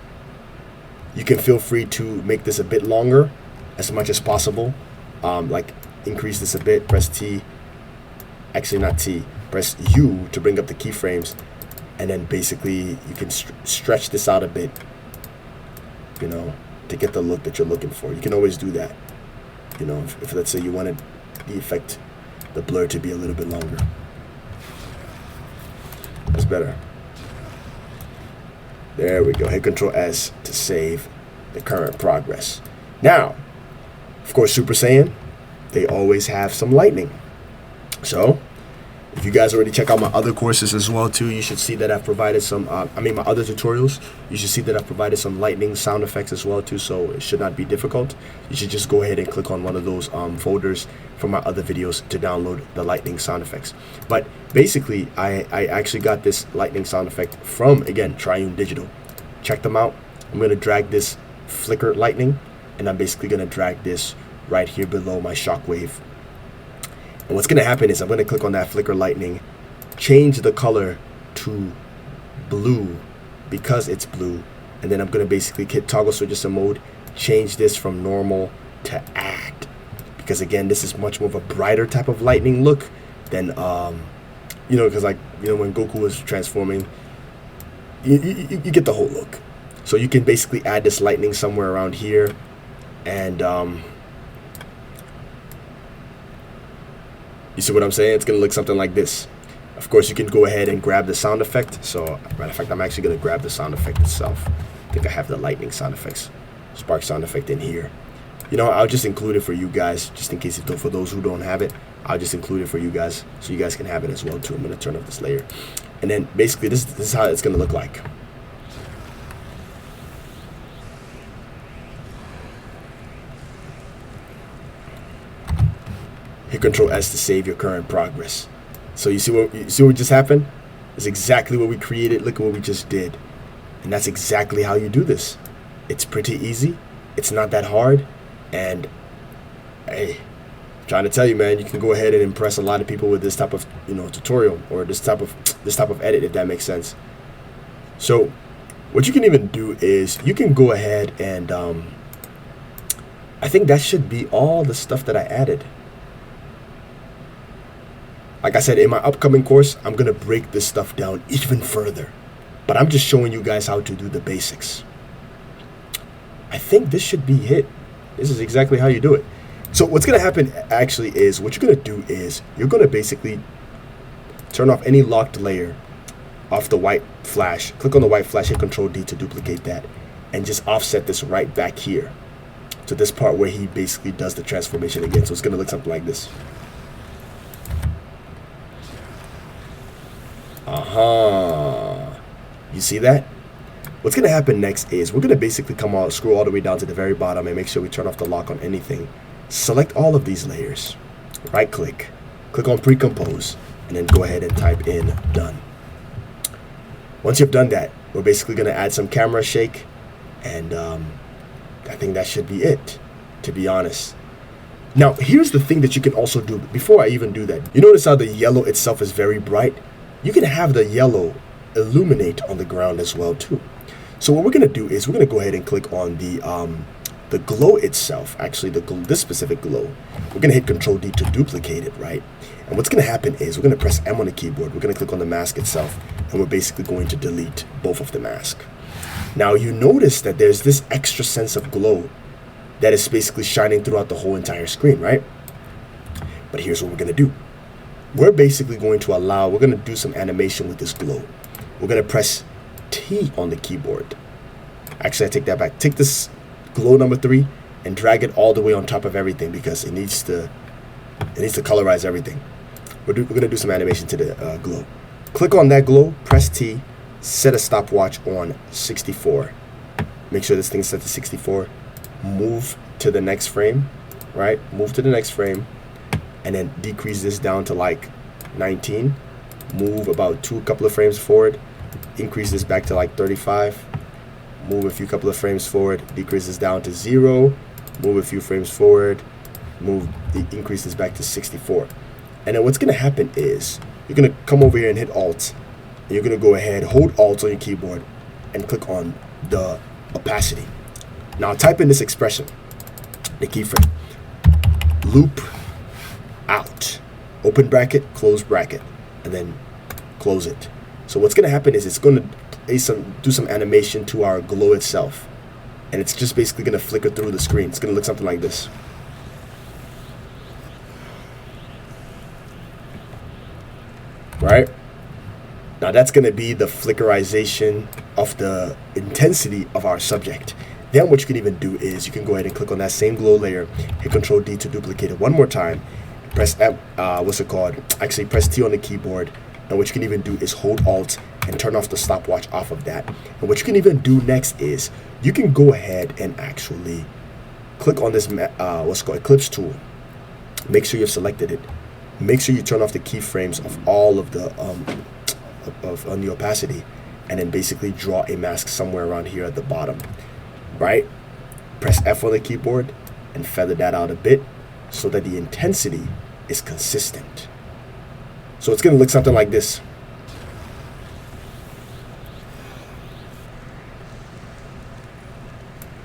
You can feel free to make this a bit longer as much as possible. Like increase this a bit, press T. Actually not T, press U to bring up the keyframes. And then basically you can stretch this out a bit. you know, to get the look that you're looking for. You can always do that. You know, if let's say you wanted the effect, the blur to be a little bit longer. That's better. There we go. Hit Control S to save the current progress. Now, of course, Super Saiyan, they always have some lightning. So, if you guys already check out my other courses as well too, you should see that I've provided some, my other tutorials, you should see that I've provided some lightning sound effects as well too, so it should not be difficult. You should just go ahead and click on one of those folders from my other videos to download the lightning sound effects. But basically, I actually got this lightning sound effect from, again, Triune Digital. Check them out. I'm going to drag this flicker lightning, and I'm basically going to drag this right here below my Shockwave. And what's going to happen is I'm going to click on that flicker lightning, change the color to blue because it's blue, and then I'm going to basically hit toggle switches and mode, change this from normal to add, because again, this is much more of a brighter type of lightning look than you know, because like, you know, when Goku was transforming, you get the whole look. So you can basically add this lightning somewhere around here, and you see what I'm saying? It's going to look something like this. Of course, you can go ahead and grab the sound effect. So, matter of fact, I'm actually going to grab the sound effect itself. I think I have the lightning sound effects, spark sound effect in here. You know, I'll just include it for you guys, just in case, for those who don't have it, I'll just include it for you guys, so you guys can have it as well too. I'm going to turn off this layer. And then, basically, this is how it's going to look like. Hit Control S to save your current progress. So you see what just happened? It's exactly what we created. Look at what we just did. And that's exactly how you do this. It's pretty easy. It's not that hard. And hey, I'm trying to tell you, man, you can go ahead and impress a lot of people with this type of, you know, tutorial, or this type of edit, if that makes sense. So what you can even do is you can go ahead and I think that should be all the stuff that I added. Like I said, in my upcoming course, I'm going to break this stuff down even further. But I'm just showing you guys how to do the basics. I think this should be it. This is exactly how you do it. So what's going to happen actually is, what you're going to do is, you're going to basically turn off any locked layer off the white flash. Click on the white flash, hit Control D to duplicate that, and just offset this right back here to this part where he basically does the transformation again. So it's going to look something like this. You see that? What's going to happen next is we're going to basically scroll all the way down to the very bottom and make sure we turn off the lock on anything. Select all of these layers. Right click. Click on Pre-Compose. And then go ahead and type in Done. Once you've done that, we're basically going to add some camera shake. And I think that should be it, to be honest. Now, here's the thing that you can also do before I even do that. You notice how the yellow itself is very bright? You can have the yellow illuminate on the ground as well too. So what we're going to do is we're going to go ahead and click on the glow itself. Actually, this specific glow. We're going to hit Control D to duplicate it, right? And what's going to happen is we're going to press M on the keyboard. We're going to click on the mask itself, and we're basically going to delete both of the mask. Now you notice that there's this extra sense of glow that is basically shining throughout the whole entire screen, right? But here's what we're going to do. We're basically going to we're going to do some animation with this glow. We're going to press T on the keyboard. Actually, I take that back. Take this glow number 3 and drag it all the way on top of everything, because it needs to colorize everything. We're going to do some animation to the glow. Click on that glow, press T, set a stopwatch on 64. Make sure this thing's set to 64. Move to the next frame, right? Move to the next frame, and then decrease this down to like 19. Move about a couple of frames forward. Increase this back to like 35. Move a few couple of frames forward. Decrease this down to 0. Move a few frames forward. Increase this back to 64. And then what's going to happen is you're going to come over here and hit Alt. And you're going to go ahead, hold Alt on your keyboard, and click on the opacity. Now type in this expression, the keyframe. Loop out. Open bracket, close bracket, and then close it. So what's going to happen is it's going to do some animation to our glow itself. and it's just basically going to flicker through the screen. It's going to look something like this. Right? Now that's going to be the flickerization of the intensity of our subject. Then what you can even do is you can go ahead and click on that same glow layer, hit Control D to duplicate it one more time, press M, actually press T on the keyboard, and what you can even do is hold Alt and turn off the stopwatch off of that. And what you can even do next is you can go ahead and actually click on this Eclipse tool. Make sure you've selected it. Make sure you turn off the keyframes of all of the on the opacity, and then basically draw a mask somewhere around here at the bottom. Right? Press F on the keyboard and feather that out a bit so that the intensity is consistent. So it's going to look something like this.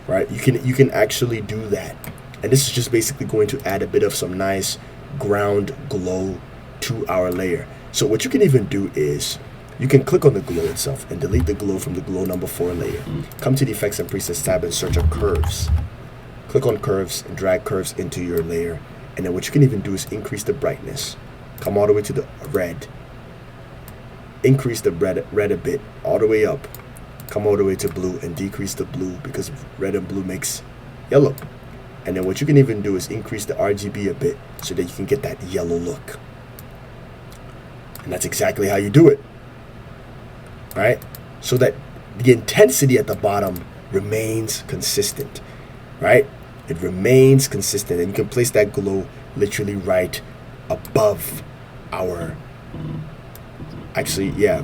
Right? You can actually do that. And this is just basically going to add a bit of some nice ground glow to our layer. So what you can even do is you can click on the glow itself and delete the glow from the glow number 4 layer. Come to the Effects and Presets tab and search for curves. Click on curves and drag curves into your layer. And then what you can even do is increase the brightness. Come all the way to the red. Increase the red a bit, all the way up. Come all the way to blue and decrease the blue because red and blue makes yellow. And then what you can even do is increase the RGB a bit so that you can get that yellow look. And that's exactly how you do it. Right? So that the intensity at the bottom remains consistent. Right? It remains consistent. And you can place that glow literally right above our... Actually, yeah.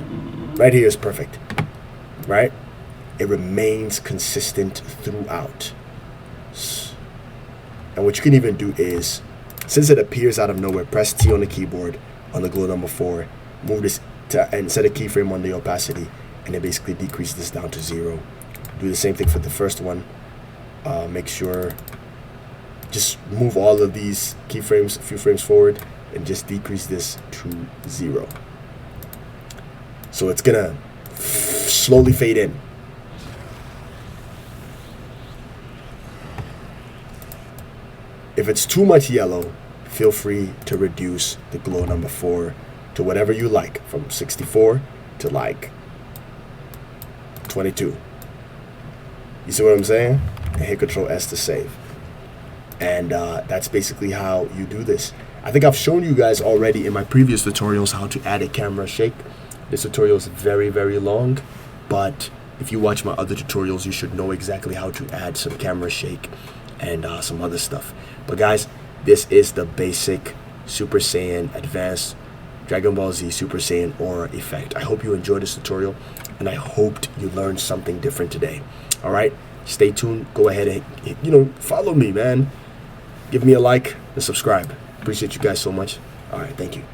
Right here is perfect. Right? It remains consistent throughout. And what you can even do is, since it appears out of nowhere, press T on the keyboard on the glow number 4, move this to, and set a keyframe on the opacity, and then basically decrease this down to 0. Do the same thing for the first one. Make sure, just move all of these keyframes a few frames forward, and just decrease this to 0. So it's gonna slowly fade in. If it's too much yellow, feel free to reduce the glow number 4 to whatever you like, from 64 to like 22. You see what I'm saying? And hit Control S to save. And that's basically how you do this. I think I've shown you guys already in my previous tutorials how to add a camera shake. This tutorial is very, very long, but if you watch my other tutorials, you should know exactly how to add some camera shake and some other stuff. But guys, this is the basic Super Saiyan Advanced Dragon Ball Z Super Saiyan Aura effect. I hope you enjoyed this tutorial, and I hoped you learned something different today. All right, stay tuned. Go ahead and follow me, man. Give me a like and subscribe. Appreciate you guys so much. All right, thank you.